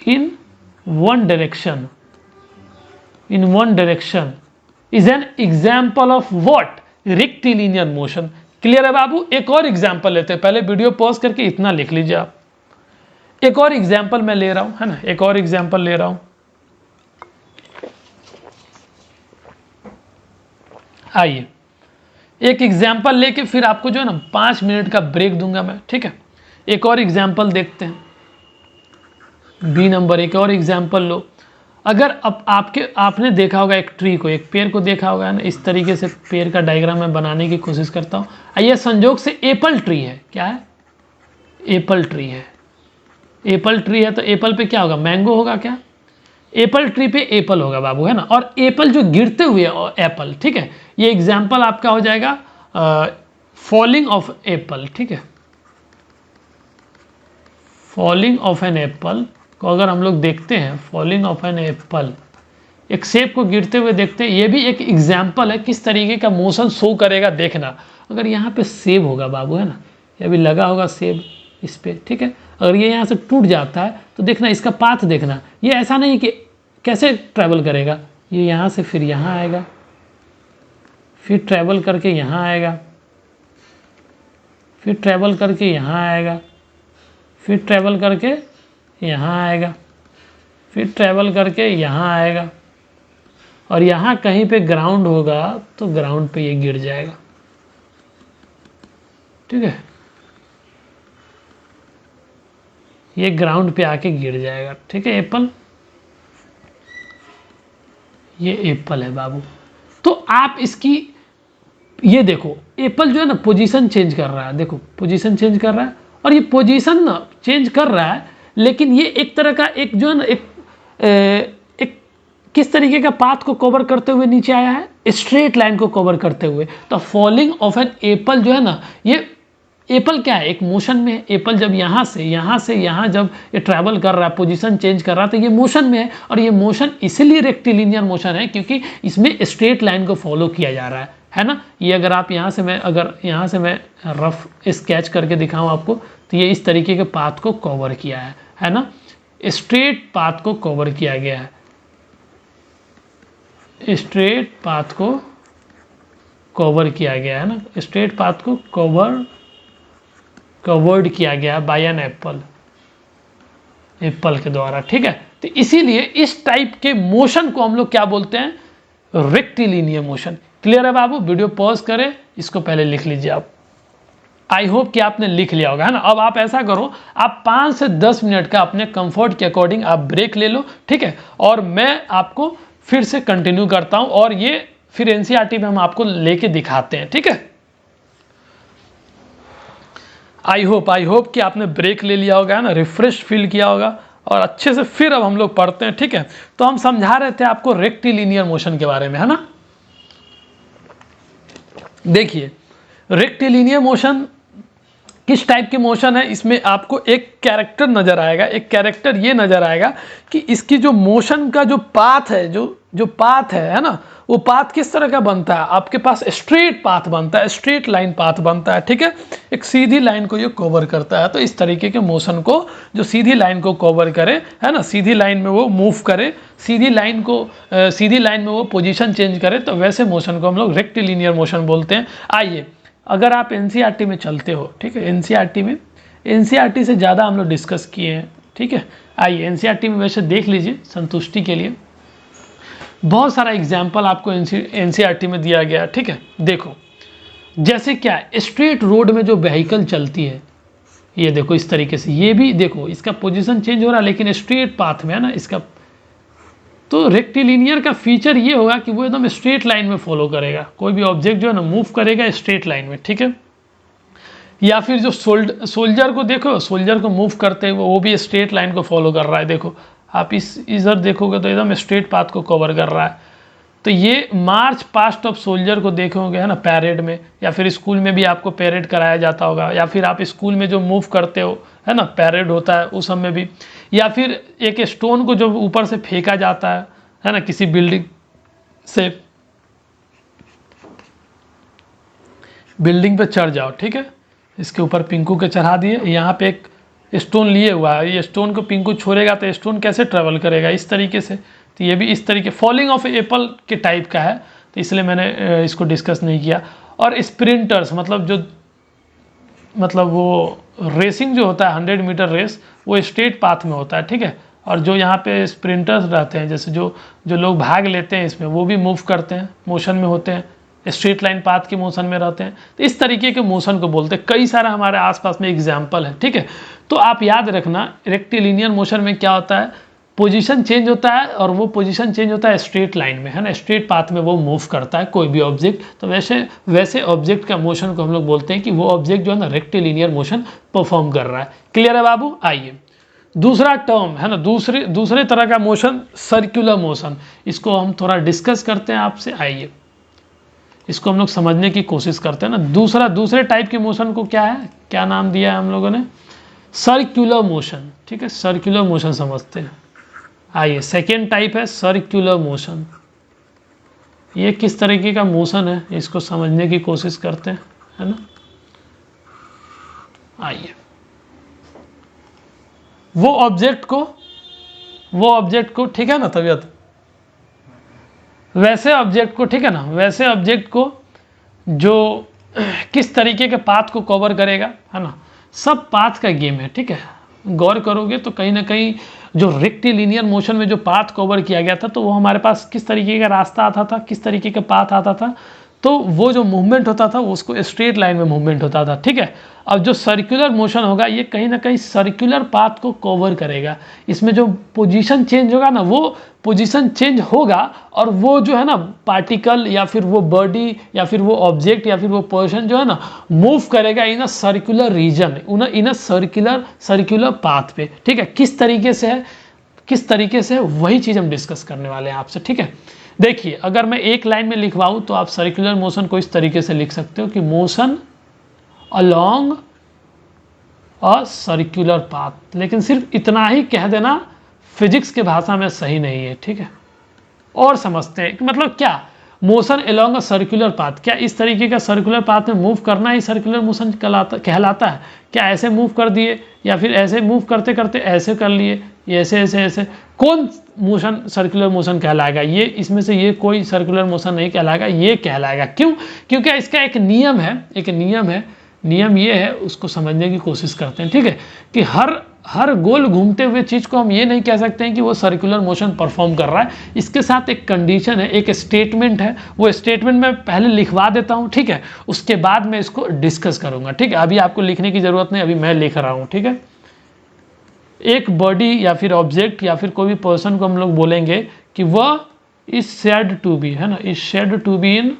in one direction is an example of what, rectilinear motion। Clear है बाबू। एक और एग्जाम्पल लेते हैं, पहले वीडियो पॉज करके इतना लिख लीजिए आप। एक और एग्जाम्पल मैं ले रहा हूं, है ना, एक और एग्जाम्पल ले रहा हूं। आइए एक एग्जाम्पल लेके फिर आपको जो है ना 5 मिनट का ब्रेक दूंगा मैं, ठीक है। एक और एग्जाम्पल देखते हैं, बी नंबर, एक और एग्जाम्पल लो। अगर अब आपने देखा होगा एक ट्री को, एक पेड़ को देखा होगा ना, इस तरीके से पेड़ का डायग्राम मैं बनाने की कोशिश करता हूँ। आइए संजोग से एप्पल ट्री है, क्या है, एप्पल ट्री है। एप्पल ट्री है तो एप्पल पे क्या होगा, मैंगो होगा क्या, एप्पल ट्री पे एप्पल होगा बाबू, है ना। और एप्पल जो गिरते हुए एप्पल, ठीक है, ये एग्जाम्पल आपका हो जाएगा फॉलिंग ऑफ एप्पल, ठीक है। फॉलिंग ऑफ एन एप्पल को अगर हम लोग देखते हैं, फॉलिंग ऑफ एन एप्पल, एक सेब को गिरते हुए देखते हैं, ये भी एक एग्जाम्पल है किस तरीके का मोशन शो करेगा देखना। अगर यहाँ पे सेब होगा बाबू, है ना, ये भी लगा होगा सेब इस पे, ठीक है। अगर ये यहाँ से टूट जाता है तो देखना इसका पाथ देखना, ये ऐसा नहीं कि कैसे ट्रैवल करेगा, ये यहाँ से फिर यहाँ आएगा, फिर ट्रैवल करके यहाँ आएगा, फिर ट्रैवल करके यहाँ आएगा, फिर ट्रैवल करके यहाँ आएगा, फिर ट्रैवल करके यहाँ आएगा, और यहाँ कहीं पे ग्राउंड होगा तो ग्राउंड पे ये गिर जाएगा, ठीक है। ये ग्राउंड पे आके गिर जाएगा, ठीक है। एप्पल, ये एप्पल है बाबू। तो आप इसकी ये देखो, एप्पल जो है ना पोजीशन चेंज कर रहा है, देखो पोजीशन चेंज कर रहा है, और ये पोजीशन ना चेंज कर रहा है, लेकिन ये एक तरह का एक जो है ना एक किस तरीके का पाथ को कवर करते हुए नीचे आया है, स्ट्रेट लाइन को कवर करते हुए। तो फॉलिंग ऑफ एन एप्पल जो है ना, ये एप्पल क्या है, एक मोशन में है। एप्पल जब यहाँ से यहाँ जब ये ट्रैवल कर रहा है, पोजीशन चेंज कर रहा है, तो ये मोशन में है, और ये मोशन इसीलिए रेक्टिलिनियर मोशन है क्योंकि इसमें स्ट्रेट लाइन को फॉलो किया जा रहा है ना। ये अगर आप यहाँ से मैं रफ स्केच करके दिखाऊं आपको, तो ये इस तरीके के पाथ को कवर किया है ना, स्ट्रेट पाथ को कवर किया गया है, स्ट्रेट पाथ को कवर किया गया है ना, स्ट्रेट पाथ को कवर्ड किया गया बाय एन एप्पल के द्वारा, ठीक है। तो इसीलिए इस टाइप के मोशन को हम लोग क्या बोलते हैं, रेक्टिलिनियर मोशन। क्लियर है बाबू, वीडियो पॉज करें, इसको पहले लिख लीजिए आप। आई होप कि आपने लिख लिया होगा, है ना। अब आप ऐसा करो, आप 5 से 10 मिनट का अपने कंफर्ट के अकॉर्डिंग आप ब्रेक ले लो, ठीक है, और मैं आपको फिर से कंटिन्यू करता हूं, और ये फिर एनसीईआरटी में हम आपको लेके दिखाते हैं, ठीक है। आई होप कि आपने ब्रेक ले लिया होगा, है ना, रिफ्रेश फील किया होगा, और अच्छे से फिर अब हम लोग पढ़ते हैं, ठीक है। तो हम समझा रहे थे आपको रेक्टिलिनियर मोशन के बारे में, है ना। देखिए रेक्टिलिनियर मोशन किस टाइप के मोशन है, इसमें आपको एक कैरेक्टर नजर आएगा, एक कैरेक्टर ये नजर आएगा कि इसकी जो मोशन का जो पाथ है, जो पाथ है ना, वो पाथ किस तरह का बनता है, आपके पास स्ट्रेट पाथ बनता है, स्ट्रेट लाइन पाथ बनता है, ठीक है। एक सीधी लाइन को ये कवर करता है, तो इस तरीके के मोशन को जो सीधी लाइन को कवर करे, है ना, सीधी लाइन में वो मूव करे, सीधी लाइन में वो पोजीशन चेंज करे, तो वैसे मोशन को हम लोग रेक्टिलिनियर मोशन बोलते हैं। आइए, अगर आप एनसीईआरटी में चलते हो, ठीक है, एनसीईआरटी से ज़्यादा हम लोग डिस्कस किए हैं, ठीक है। आइए एनसीईआरटी में वैसे देख लीजिए, संतुष्टि के लिए बहुत सारा एग्जाम्पल आपको एनसीईआरटी में दिया गया, ठीक है। देखो जैसे क्या, स्ट्रेट रोड में जो व्हीकल चलती है, ये देखो इस तरीके से, ये भी देखो इसका पोजीशन चेंज हो रहा है लेकिन स्ट्रेट पाथ में है ना इसका। तो रेक्टिलिनियर का फीचर ये होगा कि वो एकदम स्ट्रेट लाइन में फॉलो करेगा, कोई भी ऑब्जेक्ट जो है ना मूव करेगा स्ट्रेट लाइन में, ठीक है। या फिर जो सोल्जर को देखो, सोल्जर को मूव करते हुए वो भी स्ट्रेट लाइन को फॉलो कर रहा है, देखो आप इधर देखोगे तो एकदम स्ट्रेट पाथ को कवर कर रहा है। तो ये मार्च पास्ट ऑफ सोल्जर को देखोगे, है ना, पैरेड में, या फिर स्कूल में भी आपको पैरेड कराया जाता होगा, या फिर आप स्कूल में जो मूव करते हो, है ना, पैरेड होता है उस समय भी। या फिर एक स्टोन को जो ऊपर से फेंका जाता है ना, किसी बिल्डिंग पे चढ़ जाओ, ठीक है, इसके ऊपर पिंकू के चढ़ा दिए, यहाँ पे एक स्टोन लिए हुआ है, ये स्टोन को पिंकू छोड़ेगा तो स्टोन कैसे ट्रेवल करेगा, इस तरीके से। तो ये भी इस तरीके फॉलिंग ऑफ एप्पल के टाइप का है, तो इसलिए मैंने इसको डिस्कस नहीं किया। और स्प्रिंटर्स मतलब वो रेसिंग जो होता है 100 मीटर रेस, वो स्ट्रेट पाथ में होता है, ठीक है। और जो यहाँ पे स्प्रिंटर्स रहते हैं, जैसे जो लोग भाग लेते हैं इसमें, वो भी मूव करते हैं, मोशन में होते हैं, स्ट्रेट लाइन पाथ के मोशन में रहते हैं। तो इस तरीके के मोशन को बोलते हैं। कई सारा हमारे आसपास में एग्जाम्पल है, ठीक है। तो आप याद रखना रेक्टिलिनियर मोशन में क्या होता है, पोजीशन चेंज होता है, और वो पोजीशन चेंज होता है स्ट्रेट लाइन में, है ना, स्ट्रेट पाथ में वो मूव करता है कोई भी ऑब्जेक्ट। तो वैसे ऑब्जेक्ट का मोशन को हम लोग बोलते हैं कि वो ऑब्जेक्ट जो है ना रेक्टिलिनियर मोशन परफॉर्म कर रहा है। क्लियर है बाबू? आइए दूसरा टर्म है ना, दूसरे तरह का मोशन सर्कुलर मोशन, इसको हम थोड़ा डिस्कस करते हैं आपसे। आइए इसको हम लोग समझने की कोशिश करते हैं ना। दूसरे टाइप के मोशन को क्या है, क्या नाम दिया है हम लोगों ने, सर्कुलर मोशन, ठीक है। सर्कुलर मोशन समझते हैं। आइए सेकेंड टाइप है सर्कुलर मोशन। ये किस तरीके का मोशन है इसको समझने की कोशिश करते हैं, है ना। आइए वो ऑब्जेक्ट को ठीक है ना तबीयत, वैसे ऑब्जेक्ट को, ठीक है ना, वैसे ऑब्जेक्ट को जो किस तरीके के पाथ को कवर करेगा, है ना, सब पाथ का गेम है, ठीक है। गौर करोगे तो कहीं ना कहीं जो रेक्टिलिनियर मोशन में जो पाथ कवर किया गया था, तो वो हमारे पास किस तरीके का रास्ता आता था, किस तरीके का पाथ आता था, तो वो जो मूवमेंट होता था उसको स्ट्रेट लाइन में मूवमेंट होता था, ठीक है। अब जो सर्कुलर मोशन होगा ये कहीं ना कहीं सर्कुलर पाथ को कवर करेगा। इसमें जो पोजीशन चेंज होगा ना, वो पोजीशन चेंज होगा, और वो जो है ना पार्टिकल या फिर वो बॉडी या फिर वो ऑब्जेक्ट या फिर वो पर्सन जो है ना मूव करेगा in a circular region, in a circular path पे, ठीक है। किस तरीके से है वही चीज़ हम डिस्कस करने वाले हैं आपसे, ठीक है। देखिए अगर मैं एक लाइन में लिखवाऊं तो आप सर्कुलर मोशन को इस तरीके से लिख सकते हो कि motion along a circular path. लेकिन सिर्फ इतना ही कह देना फिजिक्स के भाषा में सही नहीं है, ठीक है। और समझते हैं मतलब क्या motion along a circular path, क्या इस तरीके का सर्कुलर पाथ में मूव करना ही सर्कुलर मोशन कहलाता है? क्या ऐसे मूव कर दिए या फिर ऐसे मूव करते करते ऐसे कर लिए, ऐसे ऐसे ऐसे, कौन मोशन सर्कुलर मोशन कहलाएगा? ये इसमें से ये कोई सर्कुलर मोशन नहीं कहलाएगा, ये कहलाएगा। क्यों? क्योंकि इसका एक नियम है, नियम ये है, उसको समझने की कोशिश करते हैं, ठीक है। कि हर गोल घूमते हुए चीज़ को हम ये नहीं कह सकते हैं कि वो सर्कुलर मोशन परफॉर्म कर रहा है। इसके साथ एक कंडीशन है, एक स्टेटमेंट है, वो स्टेटमेंट मैं पहले लिखवा देता हूँ, ठीक है। उसके बाद मैं इसको डिस्कस करूँगा, ठीक है। अभी आपको लिखने की ज़रूरत नहीं, अभी मैं लिख रहा हूँ, ठीक है। एक बॉडी या फिर ऑब्जेक्ट या फिर कोई भी पर्सन को हम लोग बोलेंगे कि वह इज सेड टू बी, है ना, is said to be in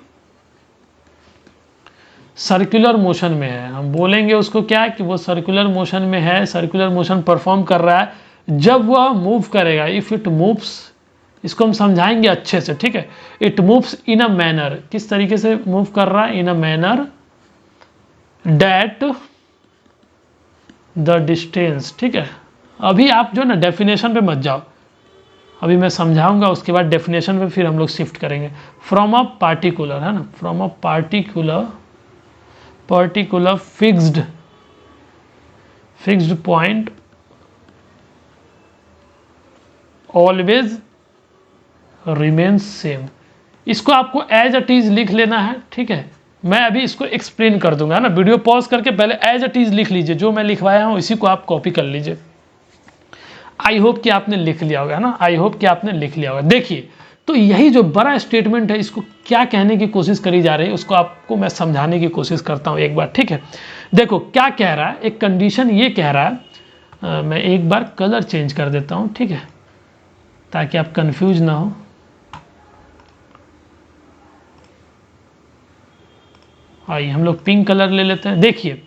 circular motion में है। हम बोलेंगे उसको क्या कि वो सर्कुलर मोशन में है, सर्कुलर मोशन परफॉर्म कर रहा है जब वह मूव करेगा। इफ इट मूव्स, इसको हम समझाएंगे अच्छे से, ठीक है। It moves in a manner, किस तरीके से मूव कर रहा है, in a manner that the distance, ठीक है। अभी आप जो ना डेफिनेशन पे मत जाओ, अभी मैं समझाऊंगा, उसके बाद डेफिनेशन पे फिर हम लोग शिफ्ट करेंगे। फ्रॉम अ पार्टिकुलर, है ना, from a particular fixed point always remains same। इसको आपको एज अ टीज लिख लेना है, ठीक है। मैं अभी इसको एक्सप्लेन कर दूंगा ना, वीडियो पॉज करके पहले एज अ टीज लिख लीजिए, जो मैं लिखवाया हूं इसी को आप कॉपी कर लीजिए। आई होप कि आपने लिख लिया होगा ना, आई होप कि आपने लिख लिया होगा। देखिए तो यही जो बड़ा स्टेटमेंट है, इसको क्या कहने की कोशिश करी जा रही है, उसको आपको मैं समझाने की कोशिश करता हूँ एक बार, ठीक है। देखो क्या कह रहा है, एक कंडीशन ये कह रहा है, मैं एक बार कलर चेंज कर देता हूँ, ठीक है, ताकि आप कंफ्यूज ना हो। आइए हम लोग पिंक कलर ले लेते हैं। देखिए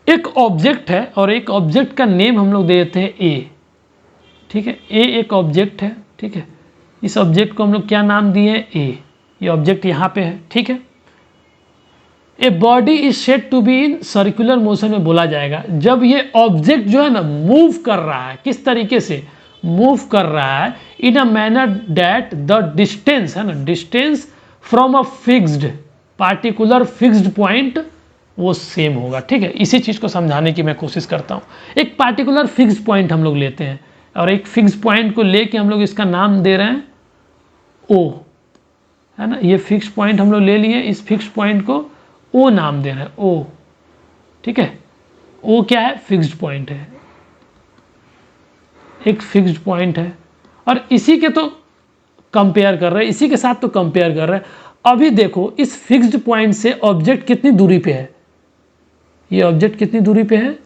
एक ऑब्जेक्ट है और एक ऑब्जेक्ट का नेम हम लोग दे देते हैं ए, ठीक है। ए एक ऑब्जेक्ट है, ठीक है। इस ऑब्जेक्ट को हम लोग क्या नाम दिए, ए। ये ऑब्जेक्ट यहाँ पे है, ठीक है। A body is said to be in circular motion में बोला जाएगा जब ये ऑब्जेक्ट जो है ना मूव कर रहा है, किस तरीके से मूव कर रहा है, in a manner that the distance, है ना, distance from a fixed particular fixed point वो सेम होगा, ठीक है। इसी चीज को समझाने की मैं कोशिश करता हूं। एक पार्टिकुलर फिक्स्ड पॉइंट हम लोग लेते हैं और एक फिक्स्ड पॉइंट को लेके हम लोग इसका नाम दे रहे हैं ओ, है ना। ये फिक्स पॉइंट हम लोग ले लिए, इस फिक्स पॉइंट को ओ नाम दे रहे हैं, ओ, ठीक है। ओ क्या है, फिक्स्ड पॉइंट है, एक फिक्स्ड पॉइंट है। और इसी के तो कंपेयर कर रहे हैं, इसी के साथ तो कंपेयर कर रहे हैं। अभी देखो इस फिक्स्ड पॉइंट से ऑब्जेक्ट कितनी दूरी पे है, ये ऑब्जेक्ट कितनी दूरी पे है,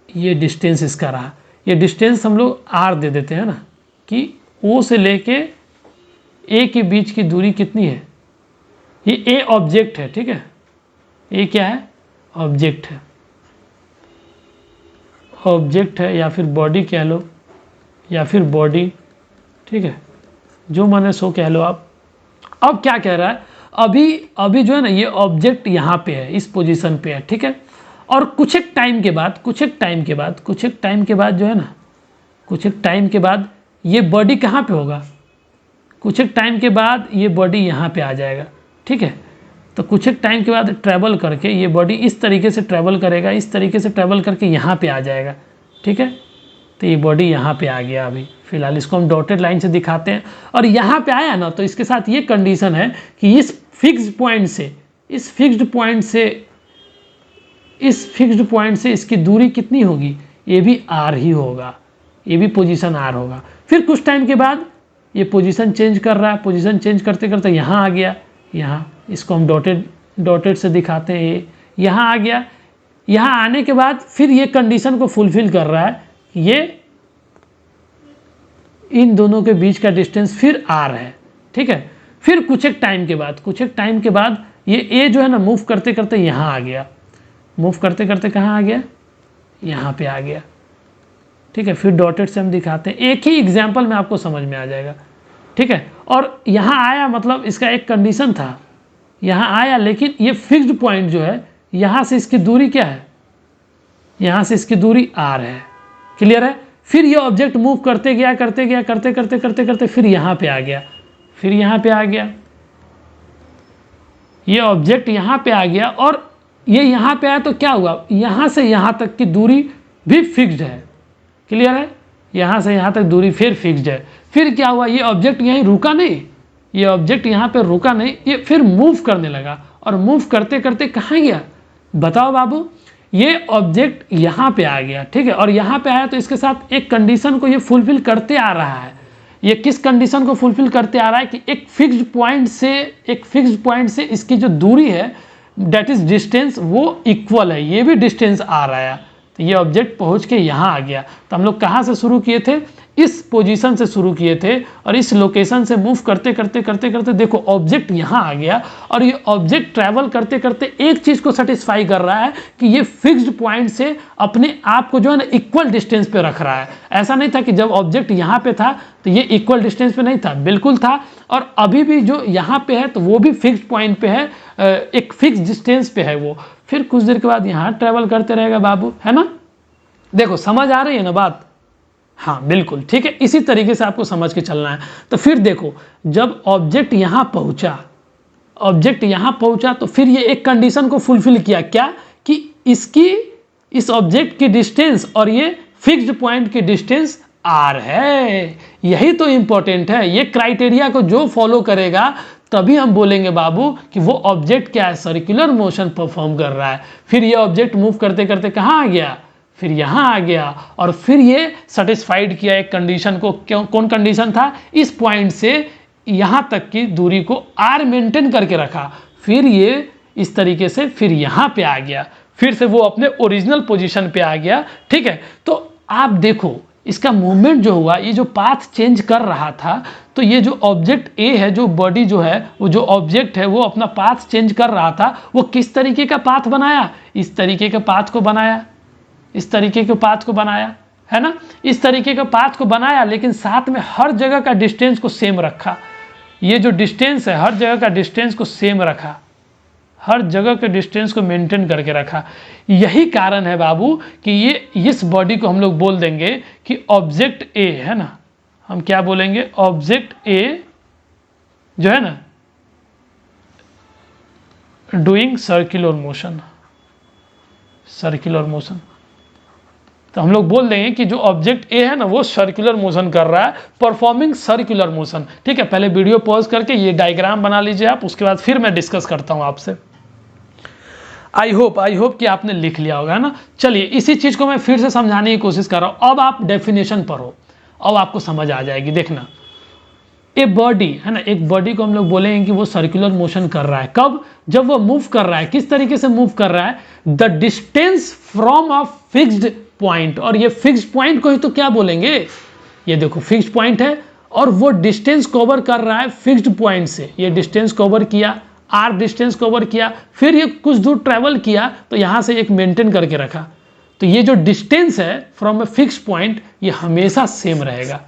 ये डिस्टेंस इसका रहा। ये डिस्टेंस हम लोग r दे देते हैं ना, कि O से लेके A के बीच की दूरी कितनी है। ये A ऑब्जेक्ट है, ठीक है, A क्या है, ऑब्जेक्ट है, ऑब्जेक्ट है या फिर बॉडी कह लो, या फिर बॉडी, ठीक है, जो माने सो कह लो आप। अब क्या कह रहा है, अभी जो है ना ये ऑब्जेक्ट यहाँ पे है, इस पोजीशन पे है, ठीक है, और कुछ एक टाइम के बाद जो है ना, कुछ एक टाइम के बाद ये बॉडी कहाँ पे होगा, कुछ एक टाइम के बाद ये बॉडी यहाँ पे आ जाएगा, ठीक है। तो कुछ एक टाइम के बाद ट्रैवल करके ये बॉडी इस तरीके से ट्रैवल करेगा, इस तरीके से ट्रैवल करके यहाँ पे आ जाएगा, ठीक है। तो ये बॉडी यहाँ पे आ गया। अभी फिलहाल इसको हम डॉटेड लाइन से दिखाते हैं, और यहाँ पे आया ना, तो इसके साथ ये कंडीशन है कि इस फिक्स्ड पॉइंट से इसकी दूरी कितनी होगी, ये भी r ही होगा, ये भी पोजीशन r होगा। फिर कुछ टाइम के बाद ये पोजीशन चेंज कर रहा है, पोजीशन चेंज करते करते यहाँ आ गया, यहाँ इसको हम डॉटेड से दिखाते हैं, ये यहाँ आ गया। यहाँ आने के बाद फिर ये कंडीशन को फुलफिल कर रहा है, ये इन दोनों के बीच का डिस्टेंस फिर r है, ठीक है। फिर कुछ एक टाइम के बाद ये a जो है ना मूव करते करते यहाँ आ गया, मूव करते करते कहाँ आ गया, यहाँ पे आ गया, ठीक है। फिर डॉटेड से हम दिखाते हैं, एक ही एग्जाम्पल में आपको समझ में आ जाएगा, ठीक है। और यहाँ आया मतलब इसका एक कंडीशन था, यहाँ आया, लेकिन ये फिक्स्ड पॉइंट जो है, यहाँ से इसकी दूरी क्या है, यहाँ से इसकी दूरी r है, क्लियर है। फिर ये ऑब्जेक्ट मूव करते करते फिर यहाँ पे आ गया, ये ऑब्जेक्ट यहाँ पे आ गया, और ये यहाँ पे आया तो क्या हुआ, यहाँ से यहाँ तक की दूरी भी फिक्स्ड है, क्लियर है। यहाँ से यहाँ तक दूरी फिर फिक्स्ड है। फिर क्या हुआ, ये ऑब्जेक्ट यहीं रुका नहीं, ये ऑब्जेक्ट यहाँ पे रुका नहीं, ये फिर मूव करने लगा, और मूव करते करते कहाँ गया, बताओ बाबू, ये ऑब्जेक्ट यहाँ पे आ गया, ठीक है। और यहाँ पे आया तो इसके साथ एक कंडीशन को ये फुलफिल करते आ रहा है। ये किस कंडीशन को फुलफिल करते आ रहा है कि एक फिक्स्ड पॉइंट से इसकी जो दूरी है, डेट इज डिस्टेंस, वो इक्वल है, ये भी डिस्टेंस आ रहा है। तो ये ऑब्जेक्ट पहुंच के यहाँ आ गया। तो हम लोग कहाँ से शुरू किए थे, इस पोजीशन से शुरू किए थे, और इस लोकेशन से मूव करते करते देखो ऑब्जेक्ट यहाँ आ गया, और ये ऑब्जेक्ट ट्रैवल करते करते एक चीज़ को सेटिस्फाई कर रहा है कि ये फिक्स्ड पॉइंट से अपने आप को जो है ना इक्वल डिस्टेंस पे रख रहा है। ऐसा नहीं था कि जब ऑब्जेक्ट यहाँ पे था तो ये इक्वल डिस्टेंस पे नहीं था, बिल्कुल था। और अभी भी जो यहाँ पे है तो वो भी फिक्स्ड पॉइंट पे है, एक फिक्स डिस्टेंस पे है वो। फिर कुछ देर के बाद यहाँ ट्रैवल करते रहेगा बाबू, है ना। देखो समझ आ रही है ना बात, हाँ बिल्कुल ठीक है। इसी तरीके से आपको समझ के चलना है। तो फिर देखो जब ऑब्जेक्ट यहाँ पहुँचा तो फिर ये एक कंडीशन को फुलफिल किया, क्या कि इस ऑब्जेक्ट की डिस्टेंस और ये फिक्स्ड पॉइंट की डिस्टेंस r है। यही तो इंपॉर्टेंट है। ये क्राइटेरिया को जो फॉलो करेगा तभी हम बोलेंगे बाबू कि वो ऑब्जेक्ट क्या है, सर्कुलर मोशन परफॉर्म कर रहा है। फिर ये ऑब्जेक्ट मूव करते करते कहाँ आ गया, फिर यहाँ आ गया, और फिर ये सेटिस्फाइड किया एक कंडीशन को। कौन कंडीशन था, इस पॉइंट से यहाँ तक की दूरी को r मेंटेन करके रखा। फिर ये इस तरीके से फिर यहाँ पे आ गया, फिर से वो अपने ओरिजिनल पोजीशन पे आ गया, ठीक है। तो आप देखो इसका मूवमेंट जो हुआ, ये जो पाथ चेंज कर रहा था, तो ये जो ऑब्जेक्ट ए है, जो बॉडी जो है, वो जो ऑब्जेक्ट है वो अपना पाथ चेंज कर रहा था। वो किस तरीके का पाथ बनाया, इस तरीके के पाथ को बनाया, इस तरीके के पाथ को बनाया, है ना। इस तरीके का पाथ को बनाया, लेकिन साथ में हर जगह का डिस्टेंस को सेम रखा। ये जो डिस्टेंस है हर जगह का डिस्टेंस को सेम रखा, हर जगह के डिस्टेंस को मेंटेन करके रखा। यही कारण है बाबू कि ये इस बॉडी को हम लोग बोल देंगे कि ऑब्जेक्ट ए, है ना। हम क्या बोलेंगे, ऑब्जेक्ट ए जो है ना डूइंग सर्कुलर मोशन। तो हम लोग बोल देंगे कि जो ऑब्जेक्ट ए है ना वो सर्कुलर मोशन कर रहा है, परफॉर्मिंग सर्कुलर मोशन, ठीक है। पहले वीडियो पॉज करके ये डायग्राम बना लीजिए आप, उसके बाद फिर मैं डिस्कस करता हूं आपसे। आई होप कि आपने लिख लिया होगा ना। चलिए इसी चीज को मैं फिर से समझाने की कोशिश कर रहा हूं। अब आप डेफिनेशन पढ़ो, अब आपको समझ आ जाएगी। देखना, ए बॉडी है ना, एक बॉडी को हम लोग बोलेंगे कि वो सर्कुलर मोशन कर रहा है। कब? जब वो मूव कर रहा है। किस तरीके से मूव कर रहा है? The distance from a fixed point, और ये फिक्स्ड पॉइंट को ही तो क्या बोलेंगे, ये देखो फिक्स्ड पॉइंट है और वो डिस्टेंस कवर कर रहा है फिक्स्ड पॉइंट से। ये डिस्टेंस कवर किया, आर डिस्टेंस कवर किया, फिर ये कुछ दूर ट्रेवल किया तो यहाँ से एक मेंटेन करके रखा। तो ये जो डिस्टेंस है फ्रॉम ए फिक्स पॉइंट, ये हमेशा सेम रहेगा।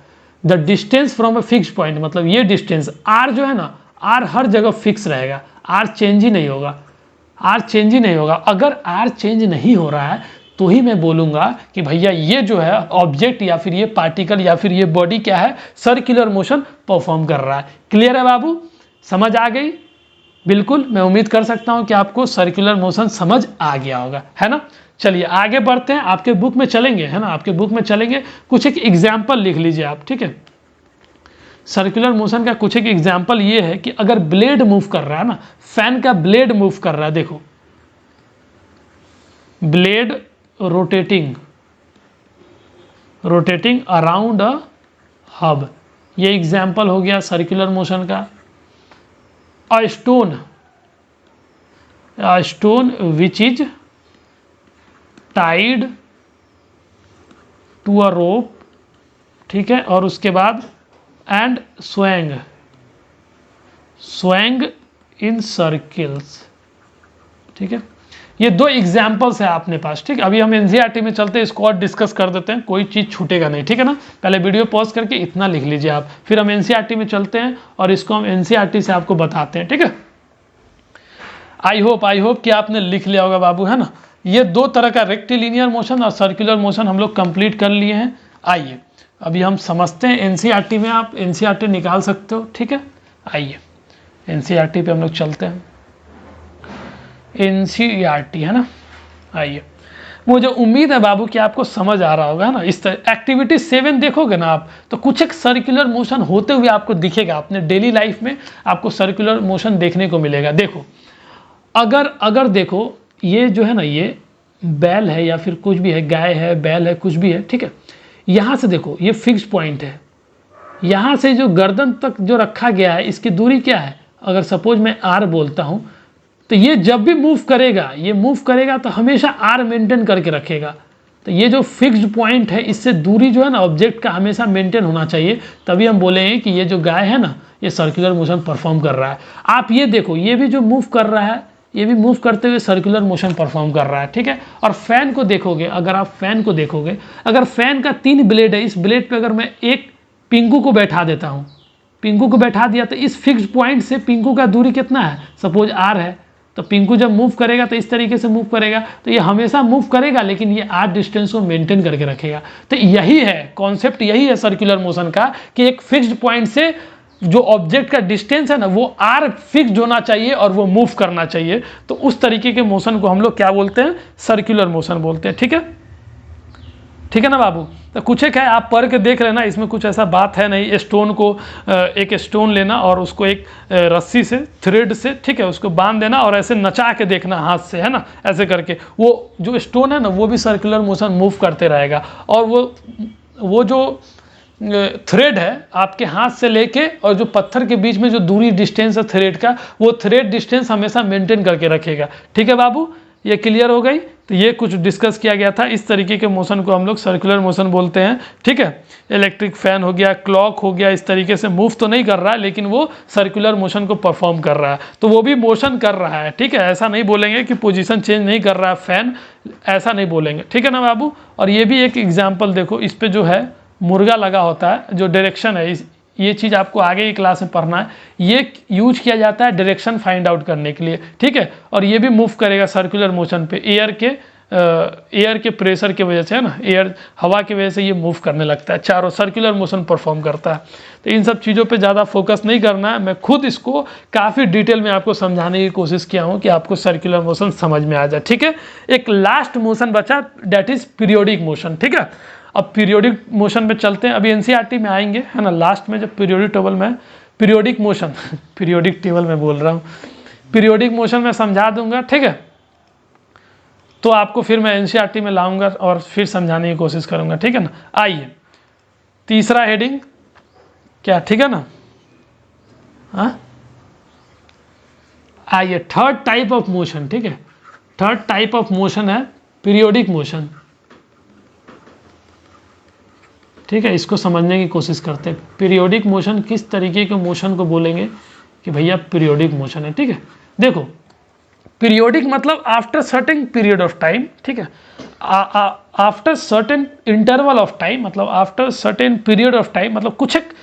The distance from a fix point मतलब ये डिस्टेंस आर जो है ना, आर हर जगह फिक्स रहेगा, आर चेंज ही नहीं होगा, आर चेंज ही नहीं होगा। अगर आर चेंज नहीं हो रहा है तो ही मैं बोलूँगा कि भैया ये जो है ऑब्जेक्ट या फिर ये पार्टिकल या फिर ये बॉडी क्या है, सर्कुलर मोशन परफॉर्म कर रहा है। क्लियर है बाबू? समझ आ गई? बिल्कुल, मैं उम्मीद कर सकता हूँ कि आपको सर्कुलर मोशन समझ आ गया होगा, है ना। चलिए आगे बढ़ते हैं, आपके बुक में चलेंगे, है ना, आपके बुक में चलेंगे। कुछ एक एग्जाम्पल लिख लीजिए आप, ठीक है। सर्कुलर मोशन का कुछ एक एग्जाम्पल ये है कि अगर ब्लेड मूव कर रहा है ना, फैन का ब्लेड मूव कर रहा है, देखो blade rotating around a hub, ये एग्जाम्पल हो गया सर्कुलर मोशन का। A stone which is tied to a rope, ठीक है, और उसके बाद एंड स्वैंग इन सर्किल्स, ठीक है। ये दो एग्जाम्पल्स है अपने पास, ठीक है। अभी हम एनसीईआरटी में चलते हैं, इसको और डिस्कस कर देते हैं, कोई चीज़ छूटेगा नहीं, ठीक है ना। पहले वीडियो पॉज करके इतना लिख लीजिए आप, फिर हम एनसीईआरटी में चलते हैं और इसको हम एनसीईआरटी से आपको बताते हैं, ठीक है। आई होप कि आपने लिख लिया होगा बाबू, है ना। ये दो तरह का रेक्टिलिनियर मोशन और सर्कुलर मोशन हम लोग कंप्लीट कर लिए हैं। आइए अभी हम समझते हैं, एनसीईआरटी में आप एनसीईआरटी निकाल सकते हो, ठीक है। आइए एनसीईआरटी पे हम लोग चलते हैं, एनसीईआरटी, है ना। आइए, मुझे उम्मीद है बाबू कि आपको समझ आ रहा होगा, है ना। इस तरह एक्टिविटी 7 देखोगे ना आप, तो कुछ एक सर्कुलर मोशन होते हुए आपको दिखेगा, अपने डेली लाइफ में आपको सर्कुलर मोशन देखने को मिलेगा। देखो अगर देखो ये जो है ना, ये बैल है या फिर कुछ भी है, गाय है, बैल है, कुछ भी है, ठीक है। यहाँ से देखो ये फिक्स पॉइंट है, यहाँ से जो गर्दन तक जो रखा गया है इसकी दूरी क्या है, अगर सपोज मैं आर बोलता हूँ, तो ये जब भी मूव करेगा तो हमेशा आर मेंटेन करके रखेगा। तो ये जो फिक्स्ड पॉइंट है, इससे दूरी जो है ना ऑब्जेक्ट का हमेशा मेंटेन होना चाहिए, तभी हम बोलेंगे कि ये जो गाय है ना, ये सर्कुलर मोशन परफॉर्म कर रहा है। आप ये देखो, ये भी जो मूव कर रहा है, ये भी मूव करते हुए सर्कुलर मोशन परफॉर्म कर रहा है, ठीक है। और फैन को देखोगे, अगर आप फैन को देखोगे, अगर फैन का 3 ब्लेड है, इस ब्लेड पे अगर मैं एक पिंकू को बैठा देता हूँ, पिंकू को बैठा दिया, तो इस फिक्स्ड पॉइंट से पिंकू का दूरी कितना है, सपोज आर है, तो पिंकू जब मूव करेगा तो इस तरीके से मूव करेगा, तो ये हमेशा मूव करेगा लेकिन ये आर डिस्टेंस को मेंटेन करके रखेगा। तो यही है कॉन्सेप्ट, यही है सर्कुलर मोशन का, कि एक फिक्स्ड पॉइंट से जो ऑब्जेक्ट का डिस्टेंस है ना, वो आर फिक्स्ड होना चाहिए और वो मूव करना चाहिए। तो उस तरीके के मोशन को हम लोग क्या बोलते हैं, सर्कुलर मोशन बोलते हैं, ठीक है। ठीक है ना बाबू। तो कुछ एक है, आप पढ़ के देख लेना, इसमें कुछ ऐसा बात है नहीं। स्टोन को एक स्टोन लेना और उसको एक रस्सी से, थ्रेड से, ठीक है, उसको बांध देना और ऐसे नचा के देखना हाथ से, है ना, ऐसे करके वो जो स्टोन है ना, वो भी सर्कुलर मोशन मूव करते रहेगा। और वो जो थ्रेड है आपके हाथ से लेके और जो पत्थर के बीच में जो दूरी डिस्टेंस है थ्रेड का, वो थ्रेड डिस्टेंस हमेशा मेंटेन करके रखेगा। ठीक है बाबू, ये क्लियर हो गई। तो ये कुछ डिस्कस किया गया था, इस तरीके के मोशन को हम लोग सर्कुलर मोशन बोलते हैं, ठीक है। इलेक्ट्रिक फैन हो गया, क्लॉक हो गया, इस तरीके से मूव तो नहीं कर रहा है लेकिन वो सर्कुलर मोशन को परफॉर्म कर रहा है, तो वो भी मोशन कर रहा है, ठीक है। ऐसा नहीं बोलेंगे कि पोजीशन चेंज नहीं कर रहा है फैन, ऐसा नहीं बोलेंगे, ठीक है ना बाबू। और ये भी एक एग्जाम्पल देखो, इस पर जो है मुर्गा लगा होता है, जो डायरेक्शन है, ये चीज़ आपको आगे की क्लास में पढ़ना है। ये यूज किया जाता है डायरेक्शन फाइंड आउट करने के लिए, ठीक है। और ये भी मूव करेगा सर्कुलर मोशन पे, एयर के प्रेशर की वजह से, है ना, एयर हवा की वजह से ये मूव करने लगता है, चारों सर्कुलर मोशन परफॉर्म करता है। तो इन सब चीज़ों पे ज़्यादा फोकस नहीं करना है, मैं खुद इसको काफ़ी डिटेल में आपको समझाने की कोशिश किया हूँ कि आपको सर्कुलर मोशन समझ में आ जाए, ठीक है। एक लास्ट मोशन बचा, डेट इज़ पीरियोडिक मोशन, ठीक है। अब पीरियोडिक मोशन पे चलते हैं, अभी एनसीईआरटी में आएंगे, है ना, लास्ट में जब पीरियोडिक टेबल में पीरियोडिक मोशन पीरियोडिक टेबल में बोल रहा हूँ, पीरियोडिक मोशन में समझा दूंगा, ठीक है। तो आपको फिर मैं एनसीईआरटी में लाऊंगा और फिर समझाने की कोशिश करूंगा, ठीक है ना। आइए तीसरा हेडिंग क्या, ठीक है ना, हाँ आइए, थर्ड टाइप ऑफ मोशन, ठीक है, थर्ड टाइप ऑफ मोशन है पीरियोडिक मोशन। ठीक है, इसको समझने की कोशिश करते हैं। पीरियोडिक मोशन किस तरीके के मोशन को बोलेंगे कि भैया पीरियोडिक मोशन है। ठीक है, देखो पीरियोडिक मतलब after certain period of time, ठीक है, after certain interval of time, मतलब after certain period of time, मतलब कुछ एक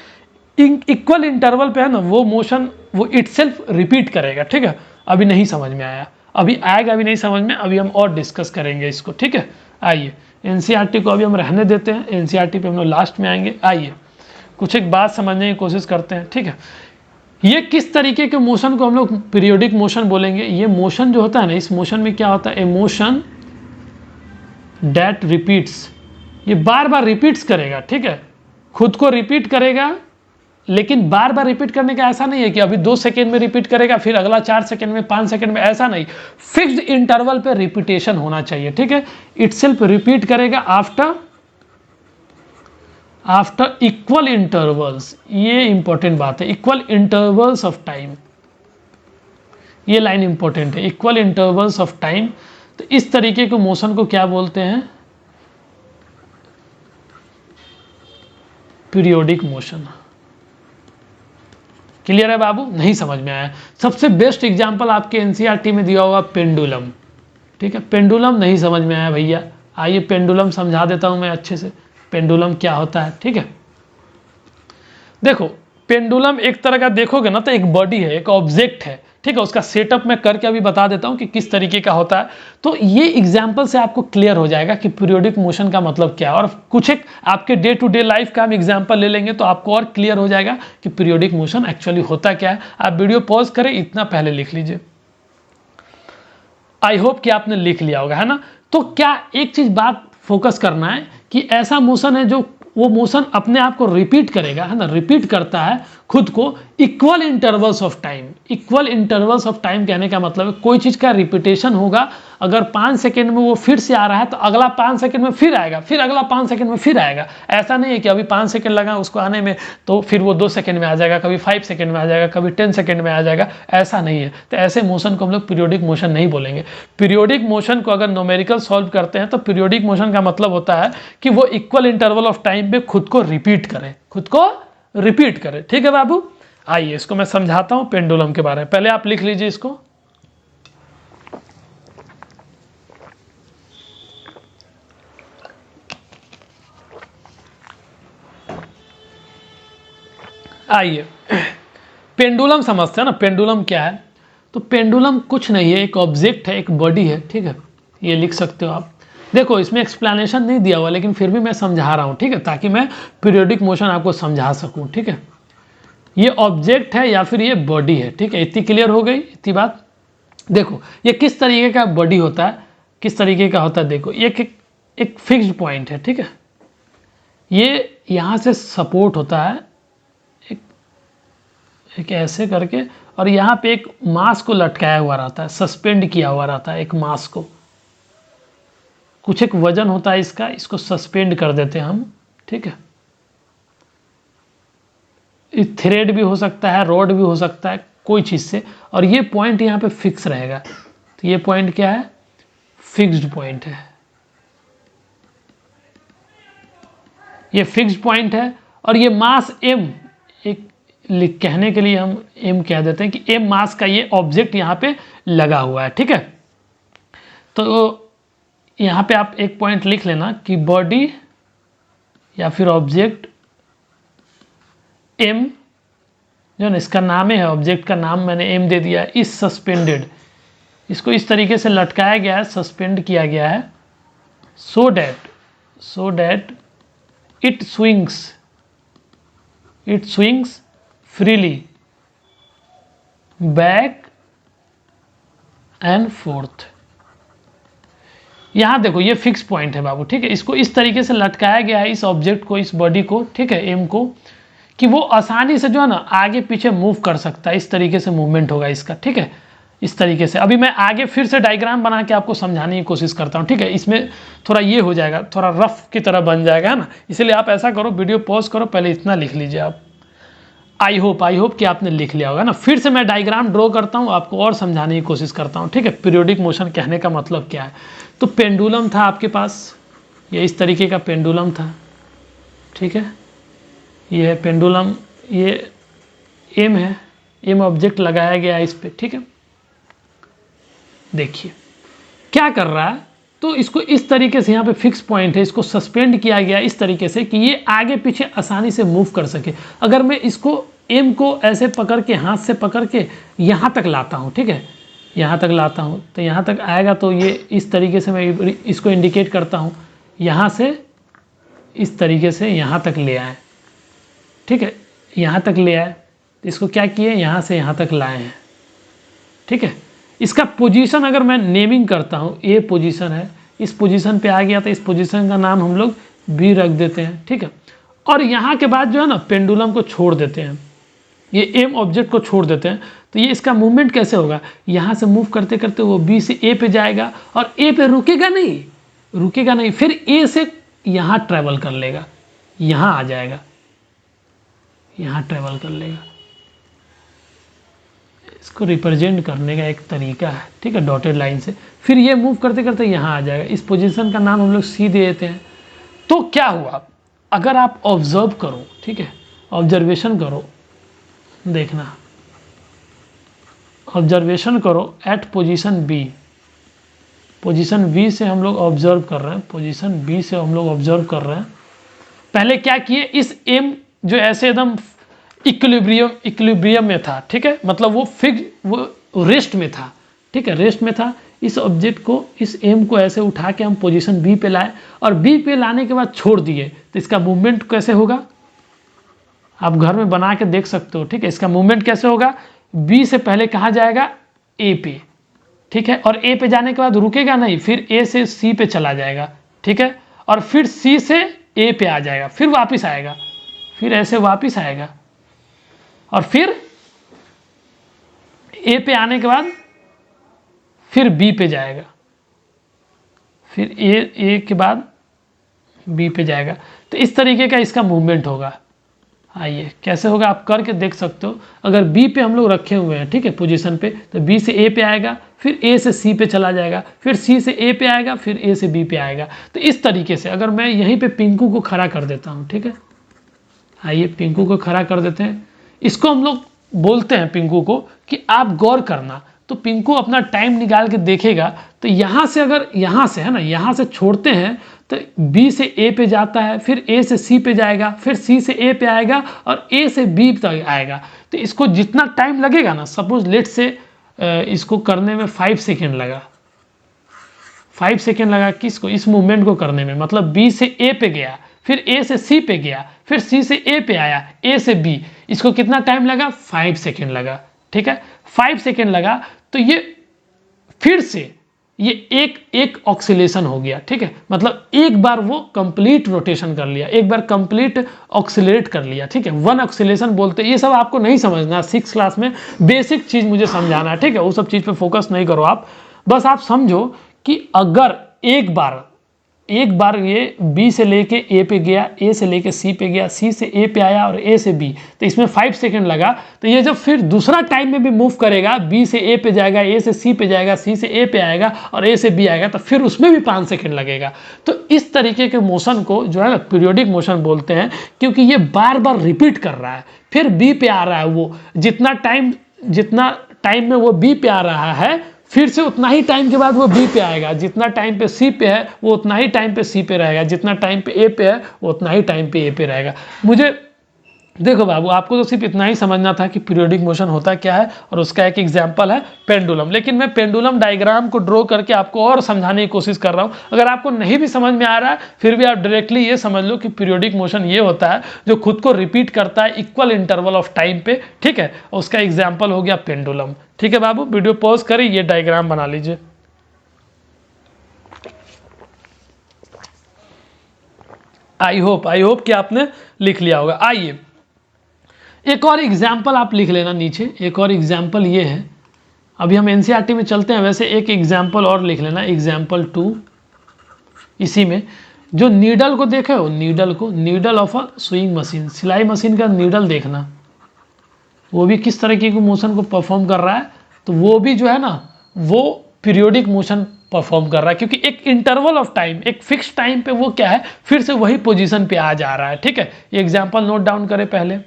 इक्वल इंटरवल पे है ना वो मोशन वो इटसेल्फ रिपीट करेगा। ठीक है, अभी नहीं समझ में आया, अभी आएगा, अभी नहीं समझ में, अभी हम और डिस्कस करेंगे इसको। ठीक है, आइए एनसीईआरटी को अभी हम रहने देते हैं, एनसीईआरटी पे हम लोग लास्ट में आएंगे। आइए कुछ एक बात समझने की कोशिश करते हैं। ठीक है, ये किस तरीके के मोशन को हम लोग पीरियोडिक मोशन बोलेंगे। ये मोशन जो होता है ना, इस मोशन में क्या होता है, ए मोशन दैट रिपीट्स, ये बार बार रिपीट्स करेगा। ठीक है, खुद को रिपीट करेगा, लेकिन बार बार रिपीट करने का ऐसा नहीं है कि अभी 2 सेकेंड में रिपीट करेगा फिर अगला 4 सेकेंड में, 5 सेकेंड में, ऐसा नहीं, फिक्स्ड इंटरवल पे रिपीटेशन होना चाहिए। ठीक है, इटसेल्फ रिपीट करेगा आफ्टर इक्वल इंटरवल्स, ये इंपॉर्टेंट बात है, इक्वल इंटरवल्स ऑफ टाइम, ये लाइन इंपॉर्टेंट है, इक्वल इंटरवल्स ऑफ टाइम। तो इस तरीके के मोशन को क्या बोलते हैं, पीरियोडिक मोशन। क्लियर है बाबू, नहीं समझ में आया। सबसे बेस्ट एग्जांपल आपके एनसीईआरटी में दिया हुआ पेंडुलम। ठीक है, पेंडुलम नहीं समझ में आया भैया, आइए पेंडुलम समझा देता हूं मैं अच्छे से, पेंडुलम क्या होता है। ठीक है, देखो पेंडुलम एक तरह का देखोगे ना तो एक बॉडी है, एक ऑब्जेक्ट है। ठीक है, उसका सेटअप मैं करके अभी बता देता हूं कि किस तरीके का होता है। तो ये एग्जांपल से आपको क्लियर हो जाएगा कि पीरियोडिक मोशन का मतलब क्या है, और कुछ एक आपके डे टू डे लाइफ का हम एग्जांपल ले लेंगे तो आपको और क्लियर हो जाएगा कि पीरियोडिक मोशन एक्चुअली होता क्या है। आप वीडियो पॉज करें, इतना पहले लिख लीजिए, आई होप कि आपने लिख लिया होगा, है ना। तो क्या एक चीज बात फोकस करना है कि ऐसा मोशन है जो वो मोशन अपने आप को रिपीट करेगा, है ना, रिपीट करता है खुद को equal intervals of time. Equal intervals of time कहने का मतलब है कोई चीज का रिपीटेशन होगा, अगर 5 सेकेंड में वो फिर से आ रहा है तो अगला 5 सेकेंड में फिर आएगा, फिर अगला 5 सेकेंड में फिर आएगा। ऐसा नहीं है कि अभी 5 सेकेंड लगा उसको आने में तो फिर वो 2 सेकेंड में आ जाएगा, कभी 5 सेकेंड में आ जाएगा, कभी 10 सेकेंड में आ जाएगा, ऐसा नहीं है। तो ऐसे मोशन को हम लोग पीरियोडिक मोशन नहीं बोलेंगे। पीरियोडिक मोशन को अगर न्यूमेरिकल सॉल्व करते हैं तो पीरियोडिक मोशन का मतलब होता है कि वो इक्वल इंटरवल ऑफ टाइम पे खुद को रिपीट करे, खुद को रिपीट करे। ठीक है बाबू, आइए इसको मैं समझाता हूं पेंडुलम के बारे में, पहले आप लिख लीजिए इसको। आइए पेंडुलम समझते हैं ना, पेंडुलम क्या है। तो पेंडुलम कुछ नहीं है, एक ऑब्जेक्ट है, एक बॉडी है। ठीक है, ये लिख सकते हो आप। देखो इसमें एक्सप्लेनेशन नहीं दिया हुआ लेकिन फिर भी मैं समझा रहा हूं, ठीक है, ताकि मैं पीरियोडिक मोशन आपको समझा सकूं। ठीक है, ये ऑब्जेक्ट है या फिर ये बॉडी है। ठीक है, इतनी क्लियर हो गई, इतनी बात। देखो ये किस तरीके का बॉडी होता है, किस तरीके का होता है। देखो ये एक फिक्स्ड पॉइंट है। ठीक है, ये यहां से सपोर्ट होता है एक ऐसे करके, और यहाँ पे एक मास को लटकाया हुआ रहता है, सस्पेंड किया हुआ रहता है एक मास को, कुछ एक वजन होता है इसका, इसको सस्पेंड कर देते हैं हम। ठीक है, थ्रेड भी हो सकता है, रॉड भी हो सकता है, कोई चीज से, और ये पॉइंट यहाँ पे फिक्स रहेगा। तो ये पॉइंट क्या है, फिक्स्ड पॉइंट है, ये फिक्स्ड पॉइंट है। और ये मास m, एक कहने के लिए हम m कह देते हैं कि m मास का ये ऑब्जेक्ट यहाँ पे लगा हुआ है। ठीक है, तो यहाँ पे आप एक पॉइंट लिख लेना कि बॉडी या फिर ऑब्जेक्ट m, जो ना इसका नाम है, ऑब्जेक्ट का नाम मैंने m दे दिया, इज सस्पेंडेड, इसको इस तरीके से लटकाया गया है, सस्पेंड किया गया है, so that it swings freely back and fourth. यहां देखो ये फिक्स पॉइंट है बाबू। ठीक है, इसको इस तरीके से लटकाया गया है, इस ऑब्जेक्ट को, इस बॉडी को, ठीक है, एम को, कि वो आसानी से जो है ना आगे पीछे मूव कर सकता है। इस तरीके से मूवमेंट होगा इसका। ठीक है, इस तरीके से। अभी मैं आगे फिर से डायग्राम बना के आपको समझाने की कोशिश करता हूँ। ठीक है, इसमें थोड़ा ये हो जाएगा, थोड़ा रफ की तरह बन जाएगा, है ना। इसलिए आप ऐसा करो, वीडियो पॉज करो, पहले इतना लिख लीजिए आप। आई होप कि आपने लिख लिया होगा ना। फिर से मैं डायग्राम ड्रॉ करता हूँ, आपको और समझाने की कोशिश करता हूँ, ठीक है। पीरियोडिक मोशन कहने का मतलब क्या है। तो पेंडुलम था आपके पास, ये इस तरीके का पेंडुलम था, ठीक है। ये है पेंडुलम, ये एम है, एम ऑब्जेक्ट लगाया गया है इस पे, ठीक है। देखिए क्या कर रहा है, तो इसको इस तरीके से, यहाँ पे फिक्स पॉइंट है, इसको सस्पेंड किया गया इस तरीके से कि ये आगे पीछे आसानी से मूव कर सके। अगर मैं इसको एम को ऐसे पकड़ के, हाथ से पकड़ के यहाँ तक लाता हूँ, ठीक है, यहाँ तक लाता हूँ, तो यहाँ तक आएगा। तो ये इस तरीके से मैं इसको इंडिकेट करता हूँ, यहाँ से इस तरीके से यहाँ तक ले आए, ठीक है, यहाँ तक ले आए। तो इसको क्या किए, यहाँ से यहाँ तक लाए हैं, ठीक है। इसका पोजीशन अगर मैं नेमिंग करता हूँ, ये पोजीशन है, इस पोजीशन पे आ गया, तो इस पोजीशन का नाम हम लोग बी रख देते हैं, ठीक है। और यहाँ के बाद जो है ना, पेंडुलम को छोड़ देते हैं, ये एम ऑब्जेक्ट को छोड़ देते हैं। तो ये इसका मूवमेंट कैसे होगा, यहाँ से मूव करते करते वो बी से ए पे जाएगा, और ए पे रुकेगा नहीं, फिर ए से यहाँ ट्रैवल कर लेगा, यहाँ आ जाएगा, यहाँ ट्रैवल कर लेगा। इसको रिप्रेजेंट करने का एक तरीका है, ठीक है, डॉटेड लाइन से। फिर ये मूव करते करते यहाँ आ जाएगा, इस पोजीशन का नाम हम लोग सी दे देते हैं। तो क्या हुआ, अगर आप ऑब्जर्व करो, ठीक है, ऑब्जर्वेशन करो, देखना, ऑब्जर्वेशन करो at position B, position B से हम लोग ऑब्जर्व कर रहे हैं, पोजीशन बी से हम लोग ऑब्जर्व कर रहे हैं। पहले क्या किए, इस एम जो ऐसे एकदम इक्विलिब्रियम में था, ठीक है, मतलब वो रेस्ट में था, ठीक है, रेस्ट में था। इस ऑब्जेक्ट को, इस एम को ऐसे उठा के हम पोजीशन बी पे लाए, और बी पे लाने के बाद छोड़ दिए। तो इसका मूवमेंट कैसे होगा, आप घर में बना के देख सकते हो, ठीक है। इसका मूवमेंट कैसे होगा, बी से पहले कहाँ जाएगा, ए पे, ठीक है, और ए पे जाने के बाद रुकेगा नहीं, फिर ए से सी पे चला जाएगा, ठीक है, और फिर सी से ए पे आ जाएगा, फिर वापस आएगा, फिर ऐसे वापस आएगा, और फिर ए पे आने के बाद फिर बी पे जाएगा, फिर ए के बाद बी पे जाएगा। तो इस तरीके का इसका मूवमेंट होगा। आइए कैसे होगा, आप करके देख सकते हो। अगर बी पे हम लोग रखे हुए हैं, ठीक है, पोजीशन पे, तो बी से ए पे आएगा, फिर ए से सी पे चला जाएगा, फिर सी से ए पे आएगा, फिर ए से बी पे आएगा। तो इस तरीके से अगर मैं यहीं पे पिंकू को खड़ा कर देता हूँ, ठीक है, आइए पिंकू को खड़ा कर देते हैं। इसको हम लोग बोलते हैं पिंकू को कि आप गौर करना। तो पिंकू अपना टाइम निकाल के देखेगा, तो यहाँ से, अगर यहाँ से है ना, यहाँ से छोड़ते हैं तो बी से ए पे जाता है, फिर ए से सी पे जाएगा, फिर सी से ए पे आएगा, और ए से बी तक आएगा। तो इसको जितना टाइम लगेगा ना, सपोज लेट से इसको करने में 5 सेकेंड लगा, 5 सेकेंड लगा किसको, इस मूवमेंट को करने में, मतलब बी से ए पे गया, फिर ए से सी पे गया, फिर सी से ए पे आया, ए से बी, इसको कितना टाइम लगा, 5 सेकेंड लगा, ठीक है, 5 सेकेंड लगा। तो ये फिर से ये एक ऑक्सीलेशन हो गया, ठीक है, मतलब एक बार वो कंप्लीट रोटेशन कर लिया, एक बार कंप्लीट ऑक्सीलेट कर लिया, ठीक है, 1 ऑक्सीलेशन बोलते हैं। ये सब आपको नहीं समझना, 6 क्लास में बेसिक चीज मुझे समझाना है, ठीक है, वो सब चीज पे फोकस नहीं करो आप, बस आप समझो कि अगर एक बार ये बी से लेके ए पे गया, ए से लेके सी पे गया, सी से ए पे आया, और ए से बी, तो इसमें 5 सेकेंड लगा। तो ये जब फिर दूसरा टाइम में भी मूव करेगा, बी से ए पे जाएगा, ए से सी पे जाएगा, सी से ए पे आएगा, और ए से बी आएगा, तो फिर उसमें भी 5 सेकेंड लगेगा। तो इस तरीके के मोशन को जो है ना पीरियोडिक मोशन बोलते हैं, क्योंकि ये बार बार रिपीट कर रहा है। फिर बी पे आ रहा है, वो जितना टाइम में वो बी पे आ रहा है, फिर से उतना ही टाइम के बाद वो बी पे आएगा, जितना टाइम पे सी पे है वो उतना ही टाइम पे सी पे रहेगा, जितना टाइम पे ए पे है वो उतना ही टाइम पे ए पे रहेगा। मुझे देखो बाबू, आपको तो सिर्फ इतना ही समझना था कि पीरियोडिक मोशन होता क्या है, और उसका एक एग्जांपल है पेंडुलम। लेकिन मैं पेंडुलम डायग्राम को ड्रॉ करके आपको और समझाने की कोशिश कर रहा हूँ। अगर आपको नहीं भी समझ में आ रहा है, फिर भी आप डायरेक्टली ये समझ लो कि पीरियोडिक मोशन ये होता है जो खुद को रिपीट करता है इक्वल इंटरवल ऑफ टाइम पे, ठीक है। उसका एग्जाम्पल हो गया पेंडुलम, ठीक है बाबू। वीडियो पॉज करिए, ये डायग्राम बना लीजिए। आई होप कि आपने लिख लिया होगा। आइए एक और एग्जाम्पल आप लिख लेना नीचे। एक और एग्जाम्पल ये है, अभी हम एनसीईआरटी में चलते हैं, वैसे एक एग्जाम्पल और लिख लेना, एग्जाम्पल 2। इसी में जो नीडल को देखे हो, needle of a sewing machine, सिलाई मशीन का नीडल देखना, वो भी किस तरीके के मोशन को परफॉर्म कर रहा है, तो वो भी जो है ना वो पीरियोडिक मोशन परफॉर्म कर रहा है, क्योंकि एक इंटरवल ऑफ टाइम, एक फिक्स टाइम पे वो क्या है फिर से वही पोजीशन पे आ जा रहा है। ठीक है, ये एग्जांपल नोट डाउन करें पहले।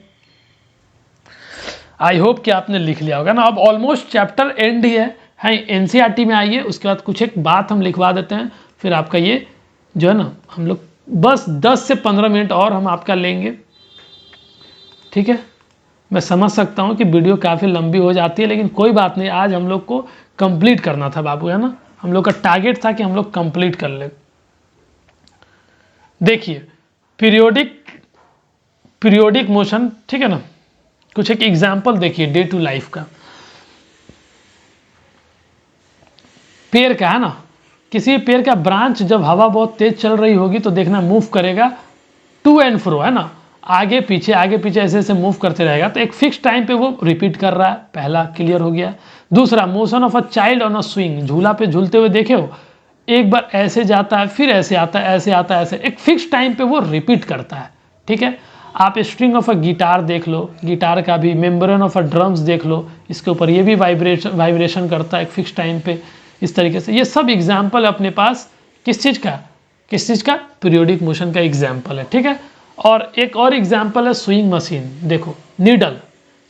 आई होप कि आपने लिख लिया होगा ना। अब ऑलमोस्ट चैप्टर एंड ही है एनसीईआरटी में आइए, उसके बाद कुछ एक बात हम लिखवा देते हैं, फिर आपका ये जो है ना हम लोग बस 10 से 15 मिनट और हम आपका लेंगे। ठीक है, मैं समझ सकता हूँ कि वीडियो काफ़ी लंबी हो जाती है, लेकिन कोई बात नहीं, आज हम लोग को कंप्लीट करना था बाबू, है ना। हम लोग का टारगेट था कि हम लोग कंप्लीट कर ले। देखिए पीरियोडिक मोशन, ठीक है ना, कुछ एक एग्जांपल देखिए डे टू लाइफ का। पेड़ का है ना, किसी पेड़ का ब्रांच जब हवा बहुत तेज चल रही होगी तो देखना मूव करेगा टू एंड फ्रो, है ना, आगे पीछे ऐसे ऐसे मूव करते रहेगा, तो एक फिक्स टाइम पे वो रिपीट कर रहा है, पहला क्लियर हो गया। दूसरा, motion of a child on a swing, झूला पे झूलते हुए देखे हो, एक बार ऐसे जाता है फिर ऐसे आता है, ऐसे आता है, ऐसे एक फिक्स टाइम पे वो रिपीट करता है। ठीक है, आप स्ट्रिंग ऑफ अ गिटार देख लो, गिटार का भी मेम्ब्रेन ऑफ अ ड्रम्स देख लो, इसके ऊपर ये भी वाइब्रेशन करता है एक फिक्स टाइम पे, इस तरीके से। ये सब एग्जाम्पल अपने पास किस चीज़ का पीरियोडिक मोशन का एग्जाम्पल है। ठीक है, और एक और एग्जाम्पल है स्विंग मशीन, देखो नीडल,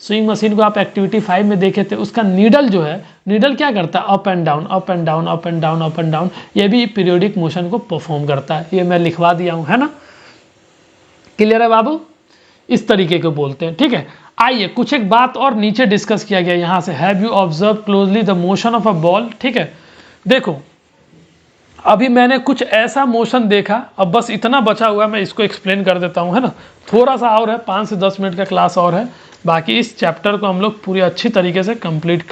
स्विंग मशीन को आप एक्टिविटी 5 में देखे थे, उसका नीडल जो है, नीडल क्या करता है, up and down up and down up and down up and down, ये भी पीरियोडिक मोशन को परफॉर्म करता है। ये मैं लिखवा दिया हूँ, है ना, क्लियर है बाबू, इस तरीके को बोलते हैं। ठीक है, आइए कुछ एक बात और नीचे डिस्कस किया गया यहाँ से, have you observe closely the motion of a ball. ठीक है, देखो अभी मैंने कुछ ऐसा मोशन देखा, अब बस इतना बचा हुआ है, मैं इसको एक्सप्लेन कर देता हूँ, है ना, थोड़ा सा और है, 5 से 10 मिनट का क्लास और है, बाकी इस चैप्टर को हम लोग पूरी अच्छी तरीके से कंप्लीट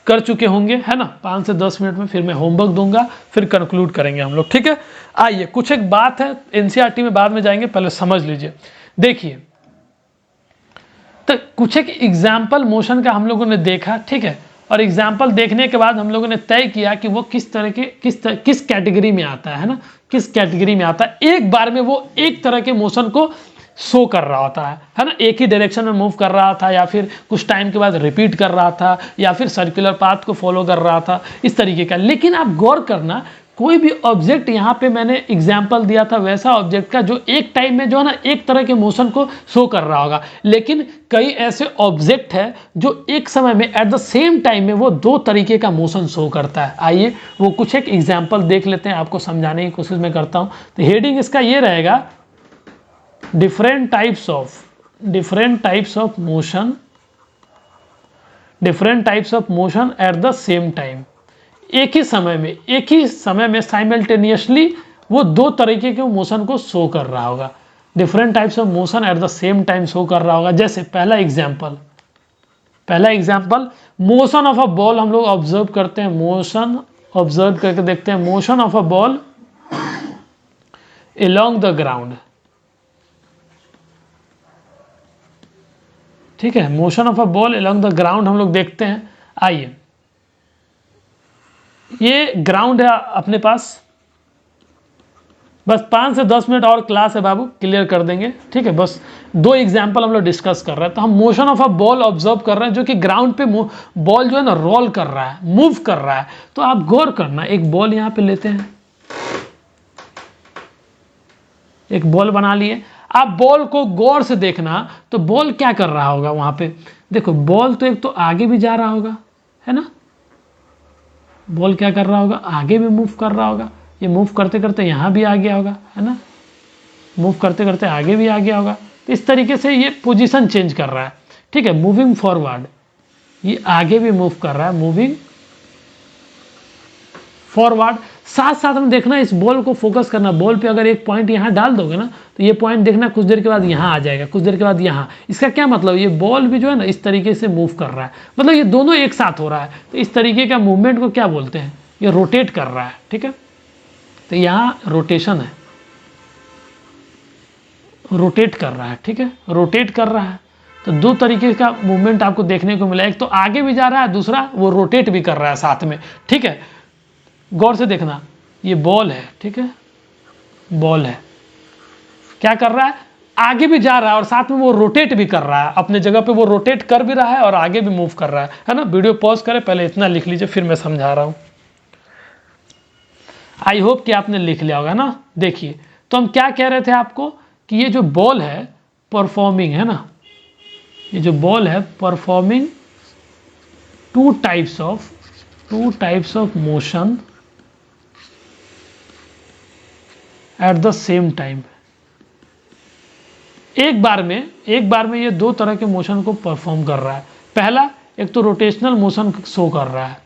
कर चुके होंगे, है ना। 5 से 10 मिनट में फिर मैं होमवर्क दूंगा, फिर कंक्लूड करेंगे हम लोग। ठीक है, आइए कुछ एक बात है, एनसीईआरटी में बाद में जाएंगे, पहले समझ लीजिए। देखिए तो कुछ एक एग्जाम्पल मोशन का हम लोगों ने देखा, ठीक है, और एग्जाम्पल देखने के बाद हम लोगों ने तय किया कि वो किस कैटेगरी में आता है ना, किस कैटेगरी में आता है। एक बार में वो एक तरह के मोशन को शो कर रहा होता है ना, एक ही डायरेक्शन में मूव कर रहा था, या फिर कुछ टाइम के बाद रिपीट कर रहा था, या फिर सर्कुलर पाथ को फॉलो कर रहा था, इस तरीके का। लेकिन आप गौर करना, कोई भी ऑब्जेक्ट यहाँ पे मैंने एग्जाम्पल दिया था वैसा ऑब्जेक्ट का जो एक टाइम में जो है ना एक तरह के मोशन को शो कर रहा होगा, लेकिन कई ऐसे ऑब्जेक्ट है जो एक समय में एट द सेम टाइम में वो दो तरीके का मोशन शो करता है। आइए वो कुछ एक एग्जाम्पल देख लेते हैं, आपको समझाने की कोशिश मैं करता हूँ। तो हेडिंग इसका ये रहेगा, different types of motion at the same time. एक ही समय में साइमल्टेनियसली वो दो तरीके के मोशन को शो कर रहा होगा, different types of motion at the same time show कर रहा होगा। जैसे पहला example motion of a ball हम लोग ऑब्जर्व करते हैं, ऑब्जर्व करके देखते हैं, motion of a ball along the ground. ठीक है, motion of a ball along the ground हम लोग देखते हैं। आइए ये ग्राउंड है अपने पास, बस 5 से 10 मिनट और क्लास है बाबू, क्लियर कर देंगे। ठीक है, बस 2 एग्जांपल हम लोग डिस्कस कर रहे हैं। तो हम motion of a ball observe कर रहे हैं, जो कि ग्राउंड पे बॉल जो है ना रोल कर रहा है, मूव कर रहा है। तो आप गौर करना, एक बॉल यहाँ पे लेते हैं, एक बॉल बना लिए, आप बॉल को गौर से देखना, तो बॉल क्या कर रहा होगा वहां पे, देखो बॉल तो एक तो आगे भी जा रहा होगा, है ना, बॉल क्या कर रहा होगा, आगे भी मूव कर रहा होगा, ये मूव करते करते यहाँ भी आ गया होगा, है ना, मूव करते करते आगे भी आ गया होगा। तो इस तरीके से ये पोजीशन चेंज कर रहा है। ठीक है, मूविंग फॉरवर्ड, ये आगे भी मूव कर रहा है, मूविंग फॉरवर्ड। साथ साथ में देखना, इस बॉल को फोकस करना, बॉल पे अगर एक पॉइंट यहाँ डाल दोगे ना, तो ये पॉइंट देखना कुछ देर के बाद यहाँ आ जाएगा, कुछ देर के बाद यहाँ। इसका क्या मतलब, ये बॉल भी जो है ना इस तरीके से मूव कर रहा है, मतलब ये दोनों एक साथ हो रहा है। तो इस तरीके का मूवमेंट को क्या बोलते हैं, ये रोटेट कर रहा है। ठीक है, तो यहाँ रोटेशन है, रोटेट कर रहा है। ठीक है, रोटेट कर रहा है। तो दो तरीके का मूवमेंट आपको देखने को मिला, एक तो आगे भी जा रहा है, दूसरा वो रोटेट भी कर रहा है साथ में। ठीक है, गौर से देखना, ये बॉल है, ठीक है, बॉल है, क्या कर रहा है, आगे भी जा रहा है और साथ में वो रोटेट भी कर रहा है, अपने जगह पे वो रोटेट कर भी रहा है और आगे भी मूव कर रहा है ना। वीडियो पॉज करें, पहले इतना लिख लीजिए, फिर मैं समझा रहा हूँ। आई होप कि आपने लिख लिया होगा ना। देखिए, तो हम क्या कह रहे थे आपको कि ये जो बॉल है परफॉर्मिंग, है ना, ये जो बॉल है performing two types of motion at the same time. एक बार में ये दो तरह के मोशन को परफॉर्म कर रहा है। पहला, एक तो रोटेशनल मोशन शो कर रहा है,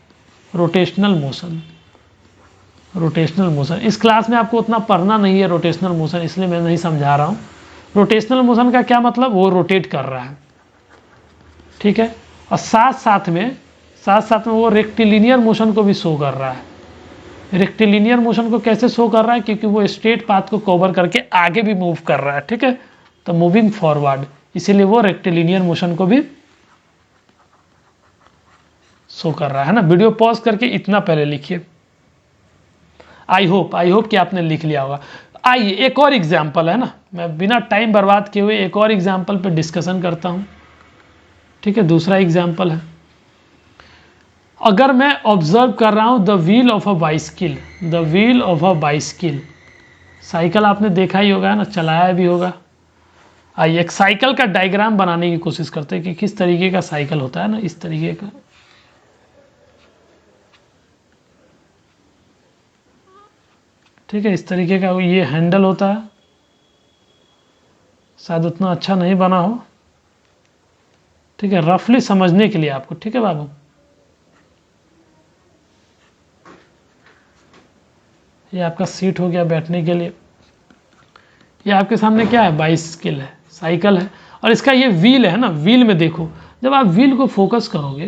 रोटेशनल मोशन। इस क्लास में आपको उतना पढ़ना नहीं है रोटेशनल मोशन, इसलिए मैं नहीं समझा रहा हूँ। रोटेशनल मोशन का क्या मतलब, वो रोटेट कर रहा है, ठीक है। और साथ साथ में वो रेक्टिलिनियर मोशन को भी शो कर रहा है। रेक्टिलिनियर मोशन को कैसे शो कर रहा है, क्योंकि वो स्ट्रेट पाथ को कवर करके आगे भी मूव कर रहा है, ठीक है, तो मूविंग फॉरवर्ड, इसीलिए वो रेक्टिलिनियर मोशन को भी शो कर रहा है ना। वीडियो पॉज करके इतना पहले लिखिए। आई होप कि आपने लिख लिया होगा। आइए एक और एग्जाम्पल है ना, मैं बिना टाइम बर्बाद किए हुए एक और एग्जाम्पल पे डिस्कशन करता हूँ, ठीक है। दूसरा एग्जाम्पल है, अगर मैं ऑब्जर्व कर रहा हूँ the wheel of a bicycle, cycle आपने देखा ही होगा ना, चलाया भी होगा। आइए एक साइकिल का डायग्राम बनाने की कोशिश करते हैं कि किस तरीके का साइकिल होता है ना, इस तरीके का, ठीक है, इस तरीके का ये हैंडल होता है, शायद उतना अच्छा नहीं बना हो, ठीक है, रफली समझने के लिए आपको, ठीक है बाबू। ये आपका सीट हो गया बैठने के लिए। ये आपके सामने क्या है, बाइसिकल है, साइकिल है, और इसका ये व्हील है ना। व्हील में देखो, जब आप व्हील को फोकस करोगे,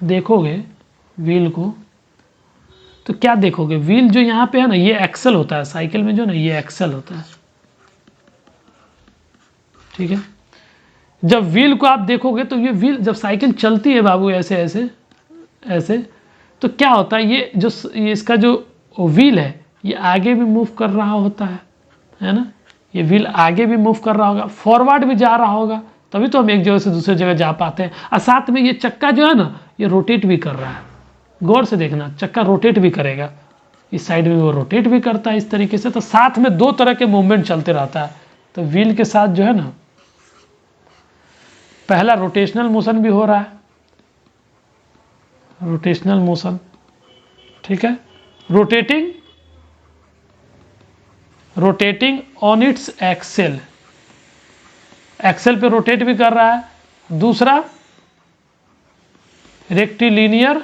देखोगे व्हील को, तो क्या देखोगे, व्हील जो यहाँ पे है ना, ये एक्सल होता है साइकिल में, जो ना ये एक्सल होता है, ठीक है। जब व्हील को आप देखोगे तो ये व्हील, जब साइकिल चलती है बाबू ऐसे ऐसे ऐसे, तो क्या होता है, ये इसका जो व्हील है ये आगे भी मूव कर रहा होता है ना। ये व्हील आगे भी मूव कर रहा होगा, फॉरवर्ड भी जा रहा होगा, तभी तो हम एक जगह से दूसरे जगह जा पाते हैं। और साथ में ये चक्का जो है ना, ये रोटेट भी कर रहा है। गौर से देखना, चक्का रोटेट भी करेगा, इस साइड में वो रोटेट भी करता है इस तरीके से। तो साथ में दो तरह के मूवमेंट चलते रहता है। तो व्हील के साथ जो है ना, पहला रोटेशनल मोशन भी हो रहा है, रोटेशनल मोशन, ठीक है, रोटेटिंग ऑन इट्स एक्सेल पे रोटेट भी कर रहा है। दूसरा रेक्टिलिनियर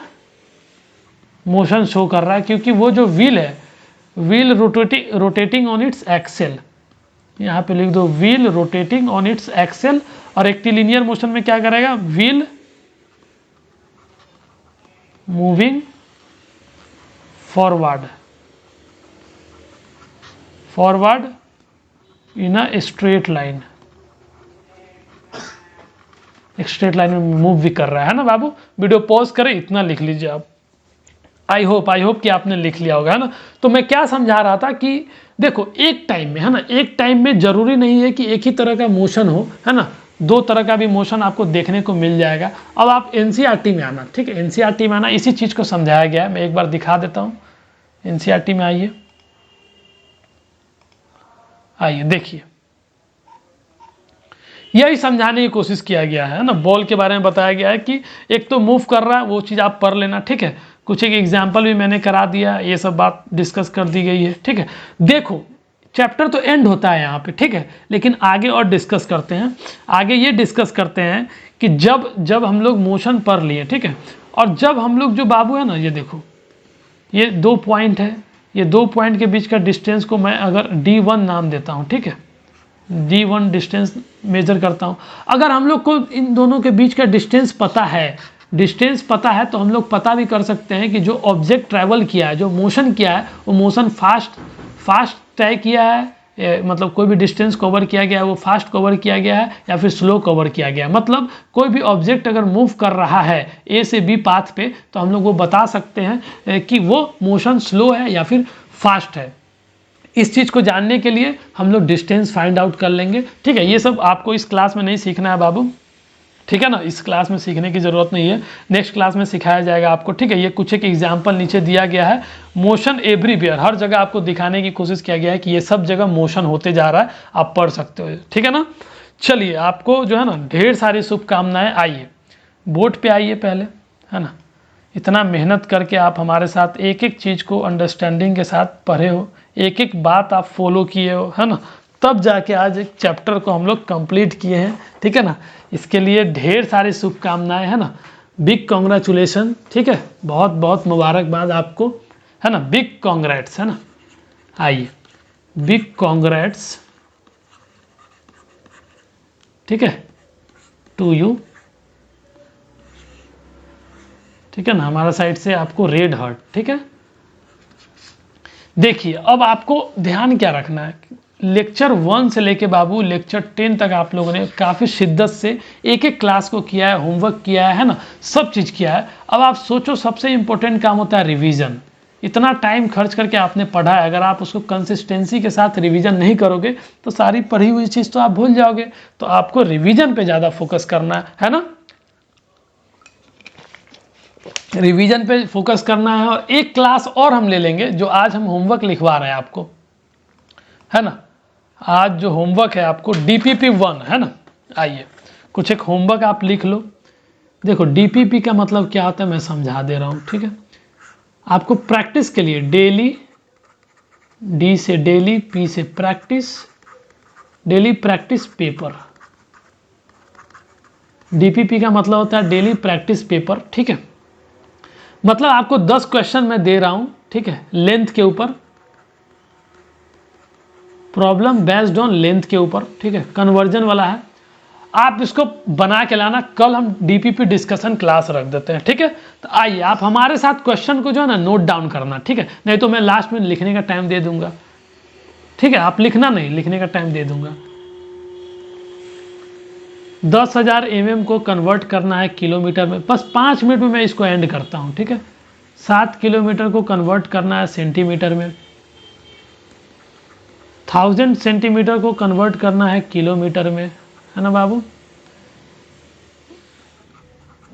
मोशन शो कर रहा है, क्योंकि वो जो व्हील है, wheel rotating on its axle, यहाँ पे लिख दो wheel rotating on its axle. और रेक्टिलिनियर मोशन में क्या करेगा, wheel moving forward in a straight line, एक स्ट्रेट लाइन में मूव भी कर रहा है ना बाबू। वीडियो पॉज करें, इतना लिख लीजिए आप। आई होप कि आपने लिख लिया होगा, है ना। तो मैं क्या समझा रहा था कि देखो, एक टाइम में, है ना, एक टाइम में जरूरी नहीं है कि एक ही तरह का मोशन हो, है ना, दो तरह का भी मोशन आपको देखने को मिल जाएगा। अब आप एनसीईआरटी में आना, ठीक है, एनसीईआरटी में आना, इसी चीज को समझाया गया है। मैं एक बार दिखा देता हूँ, एनसीईआरटी में आइए, देखिए, यही समझाने की कोशिश किया गया है ना। बॉल के बारे में बताया गया है कि एक तो मूव कर रहा है, वो चीज़ आप पढ़ लेना, ठीक है। कुछ एक एग्जाम्पल भी मैंने करा दिया, ये सब बात डिस्कस कर दी गई है, ठीक है। देखो, चैप्टर तो एंड होता है यहाँ पे, ठीक है, लेकिन आगे और डिस्कस करते हैं। आगे ये डिस्कस करते हैं कि जब हम लोग मोशन पढ़ लिए, ठीक है, और जब हम लोग जो बाबू है ना, ये देखो, ये 2 पॉइंट है, ये 2 पॉइंट के बीच का डिस्टेंस को मैं अगर D1 नाम देता हूँ, ठीक है, D1 डिस्टेंस मेजर करता हूँ। अगर हम लोग को इन दोनों के बीच का डिस्टेंस पता है तो हम लोग पता भी कर सकते हैं कि जो ऑब्जेक्ट ट्रैवल किया है, जो मोशन किया है, वो मोशन फास्ट तय किया है, मतलब कोई भी डिस्टेंस कवर किया गया है वो फास्ट कवर किया गया है या फिर स्लो कवर किया गया है। मतलब कोई भी ऑब्जेक्ट अगर मूव कर रहा है A से B पाथ पे, तो हम लोग वो बता सकते हैं कि वो मोशन स्लो है या फिर फास्ट है। इस चीज़ को जानने के लिए हम लोग डिस्टेंस फाइंड आउट कर लेंगे, ठीक है। ये सब आपको इस क्लास में नहीं सीखना है बाबू, ठीक है ना, इस क्लास में सीखने की ज़रूरत नहीं है, नेक्स्ट क्लास में सिखाया जाएगा आपको, ठीक है। ये कुछ एक एग्जाम्पल नीचे दिया गया है, मोशन एवरीवेयर, हर जगह आपको दिखाने की कोशिश किया गया है कि ये सब जगह मोशन होते जा रहा है, आप पढ़ सकते हो, ठीक है ना। चलिए, आपको जो है ना ढेर सारी शुभकामनाएं। आइए बोर्ड पे आइए पहले, है ना। इतना मेहनत करके आप हमारे साथ एक एक चीज़ को अंडरस्टैंडिंग के साथ पढ़े हो, एक एक बात आप फॉलो किए हो, है ना, तब जाके आज एक चैप्टर को हम लोग कंप्लीट किए हैं, ठीक है ना। इसके लिए ढेर सारी शुभकामनाएं, है ना, बिग कॉन्ग्रेचुलेसन, ठीक है, बहुत बहुत मुबारकबाद आपको, है ना, बिग कॉन्ग्रेट्स, है ना। आइए, बिग कॉन्ग्रेट्स, ठीक है, टू यू, ठीक है ना, हमारा साइड से आपको रेड हार्ट, ठीक है। देखिए, अब आपको ध्यान क्या रखना है, लेक्चर 1 से लेके बाबू लेक्चर 10 तक आप लोगों ने काफ़ी शिद्दत से एक एक क्लास को किया है, होमवर्क किया है ना, सब चीज़ किया है। अब आप सोचो, सबसे इंपॉर्टेंट काम होता है रिवीजन। इतना टाइम खर्च करके आपने पढ़ा है, अगर आप उसको कंसिस्टेंसी के साथ रिवीजन नहीं करोगे तो सारी पढ़ी हुई चीज़ तो आप भूल जाओगे। तो आपको रिवीजन पे ज़्यादा फोकस करना है ना, रिवीजन पे फोकस करना है। और एक क्लास और हम ले लेंगे, जो आज हम होमवर्क लिखवा रहे हैं आपको, है ना। आज जो होमवर्क है आपको DPP 1, है ना। आइए, कुछ एक होमवर्क आप लिख लो। देखो, DPP का मतलब क्या होता है मैं समझा दे रहा हूँ, ठीक है। आपको प्रैक्टिस के लिए डेली, D से डेली, P से practice, daily practice paper. DPP का मतलब होता है डेली प्रैक्टिस पेपर, ठीक है। मतलब आपको 10 क्वेश्चन मैं दे रहा हूं, ठीक है, लेंथ के ऊपर, प्रॉब्लम बेस्ड ऑन लेंथ के ऊपर, ठीक है, कन्वर्जन वाला है। आप इसको बना के लाना, कल हम DPP डिस्कशन क्लास रख देते हैं, ठीक है। तो आइए, आप हमारे साथ क्वेश्चन को जो है ना नोट डाउन करना, ठीक है, नहीं तो मैं लास्ट में लिखने का टाइम दे दूंगा, ठीक है। आप लिखना नहीं, लिखने का टाइम दे दूंगा। 10,000 mm को कन्वर्ट करना है किलोमीटर में, बस 5 मिनट में मैं इसको एंड करता हूँ, ठीक है। 7 किलोमीटर को कन्वर्ट करना है सेंटीमीटर में, 1000 सेंटीमीटर को कन्वर्ट करना है किलोमीटर में, है ना बाबू।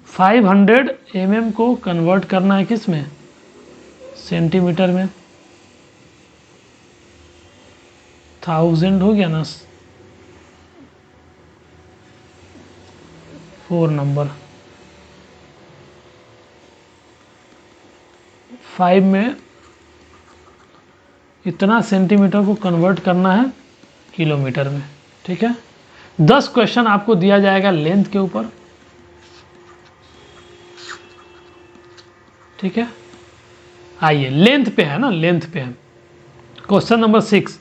500 mm को कन्वर्ट करना है किस में, सेंटीमीटर में। 1000 हो गया ना, 4 नंबर, 5 में इतना सेंटीमीटर को कन्वर्ट करना है किलोमीटर में, ठीक है। 10 क्वेश्चन आपको दिया जाएगा लेंथ के ऊपर, ठीक है। आइए, लेंथ पे है ना, लेंथ पे है। क्वेश्चन नंबर 6,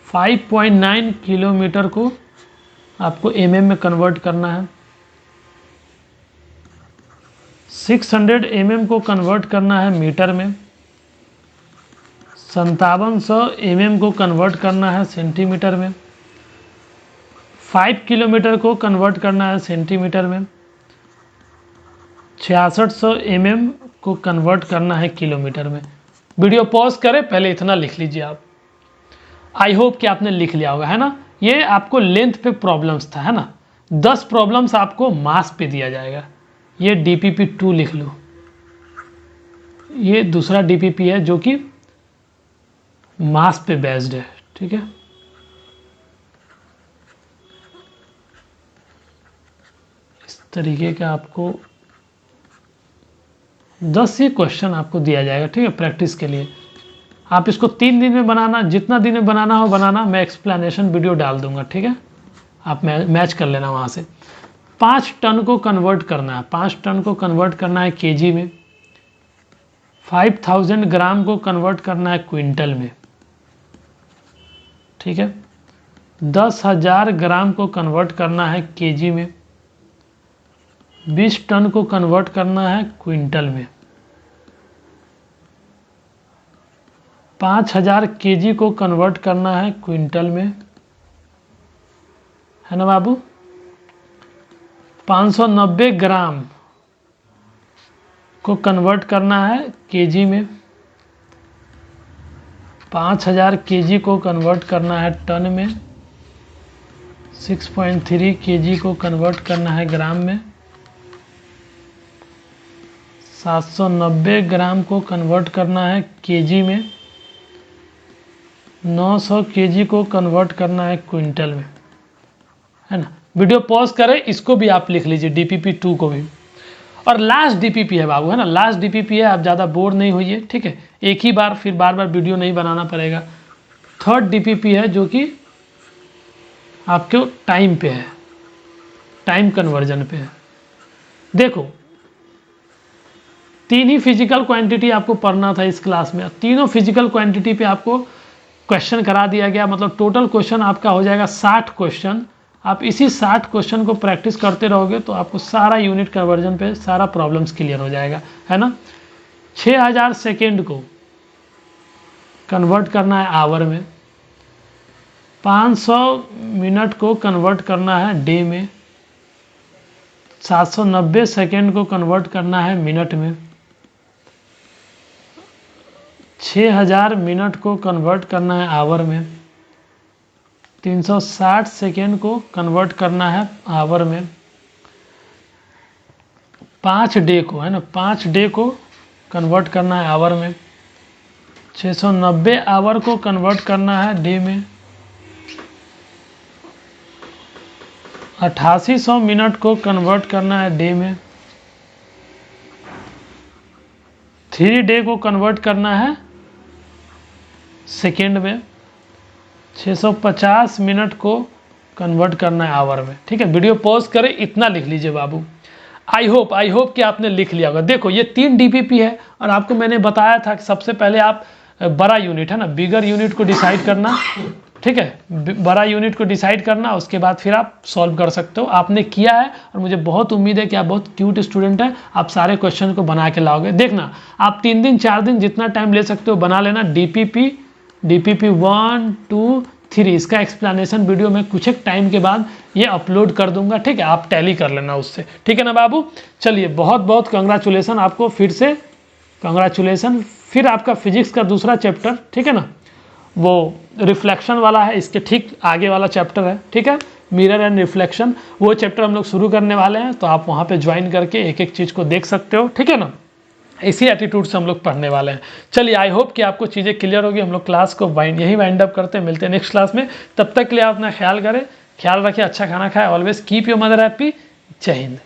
5.9 किलोमीटर को आपको mm में कन्वर्ट करना है, 600 mm को कन्वर्ट करना है मीटर में, 5700 mm को कन्वर्ट करना है सेंटीमीटर में, 5 किलोमीटर को कन्वर्ट करना है सेंटीमीटर में, 6600 mm को कन्वर्ट करना है किलोमीटर में। वीडियो पॉज करें, पहले इतना लिख लीजिए आप। आई होप कि आपने लिख लिया होगा, है ना। ये आपको लेंथ पे प्रॉब्लम्स था, है ना। 10 प्रॉब्लम्स आपको मास पे दिया जाएगा। ये DPP 2 लिख लो, ये दूसरा DPP है जो कि मास पे बेस्ड है, ठीक है। इस तरीके का आपको 10 ही क्वेश्चन आपको दिया जाएगा, ठीक है, प्रैक्टिस के लिए। आप इसको 3 दिन में बनाना, जितना दिन में बनाना हो बनाना, मैं एक्सप्लेनेशन वीडियो डाल दूंगा, ठीक है। आप मैच कर लेना वहाँ से। 5 टन को कन्वर्ट करना है, 5 टन को कन्वर्ट करना है केजी में, 5000 ग्राम को कन्वर्ट करना है क्विंटल में, ठीक है। 10,000 ग्राम को कन्वर्ट करना है केजी में, 20 टन को कन्वर्ट करना है क्विंटल में, 5000 केजी को कन्वर्ट करना है क्विंटल में, है ना बाबू। 590 ग्राम को कन्वर्ट करना है केजी में, 5000 kg को कन्वर्ट करना है टन में, 6.3 kg को कन्वर्ट करना है ग्राम में, 790 ग्राम को कन्वर्ट करना है केजी में, 900 kg को कन्वर्ट करना है क्विंटल में, है ना। वीडियो पॉज करें, इसको भी आप लिख लीजिए DPP 2 को भी। और लास्ट DPP है बाबू, है ना, लास्ट DPP है, आप ज़्यादा बोर नहीं होइए, ठीक है। एक ही बार, फिर बार बार वीडियो नहीं बनाना पड़ेगा। थर्ड DPP है जो कि आपके टाइम पे है, टाइम कन्वर्जन पे है। देखो, 3 ही फिजिकल क्वांटिटी आपको पढ़ना था इस क्लास में, तीनों फिजिकल क्वांटिटी पे आपको क्वेश्चन करा दिया गया। मतलब टोटल क्वेश्चन आपका हो जाएगा 60 क्वेश्चन। आप इसी 60 क्वेश्चन को प्रैक्टिस करते रहोगे तो आपको सारा यूनिट कन्वर्जन पे सारा प्रॉब्लम्स क्लियर हो जाएगा, है ना। 6000 सेकेंड को कन्वर्ट करना है आवर में, 500 मिनट को कन्वर्ट करना है डे में, 790 सेकेंड को कन्वर्ट करना है मिनट में, 6000 मिनट को कन्वर्ट करना है आवर में, 360 सेकेंड को कन्वर्ट करना है आवर में, 5 डे को, है ना, 5 डे को कन्वर्ट करना है आवर में, 690 आवर को कन्वर्ट करना है डे में, 8800 मिनट को कन्वर्ट करना है डे में, 3 डे को कन्वर्ट करना है सेकेंड में, 650 मिनट को कन्वर्ट करना है आवर में, ठीक है। वीडियो पॉज करें, इतना लिख लीजिए बाबू। आई होप कि आपने लिख लिया होगा। देखो, ये 3 DPP है और आपको मैंने बताया था कि सबसे पहले आप बड़ा यूनिट, है ना, बिगर यूनिट को डिसाइड करना, ठीक है, बड़ा यूनिट को डिसाइड करना, उसके बाद फिर आप सॉल्व कर सकते हो। आपने किया है और मुझे बहुत उम्मीद है कि आप बहुत क्यूट स्टूडेंट हैं, आप सारे क्वेश्चन को बना के लाओगे। देखना, आप 3 दिन 4 दिन जितना टाइम ले सकते हो बना लेना। DPP 1 2 3 इसका एक्सप्लेनेशन वीडियो में कुछ एक टाइम के बाद ये अपलोड कर दूंगा, ठीक है। आप टैली कर लेना उससे, ठीक है ना बाबू। चलिए, बहुत बहुत कंग्रेचुलेसन आपको, फिर से कंग्रेचुलेसन। फिर आपका फिजिक्स का दूसरा चैप्टर, ठीक है ना, वो रिफ्लेक्शन वाला है, इसके ठीक आगे वाला चैप्टर है, ठीक है, मिरर एंड रिफ्लेक्शन। वो चैप्टर हम लोग शुरू करने वाले हैं, तो आप वहाँ पे ज्वाइन करके एक एक चीज़ को देख सकते हो, ठीक है ना। इसी एटीट्यूड से हम लोग पढ़ने वाले हैं। चलिए, आई होप कि आपको चीज़ें क्लियर होगी। हम लोग क्लास को यही वाइंड अप करते हैं, मिलते हैं नेक्स्ट क्लास में। तब तक के लिए आप अपना ख्याल करें, ख्याल रखें, अच्छा खाना खाएं, always keep your mother happy. जय हिंद।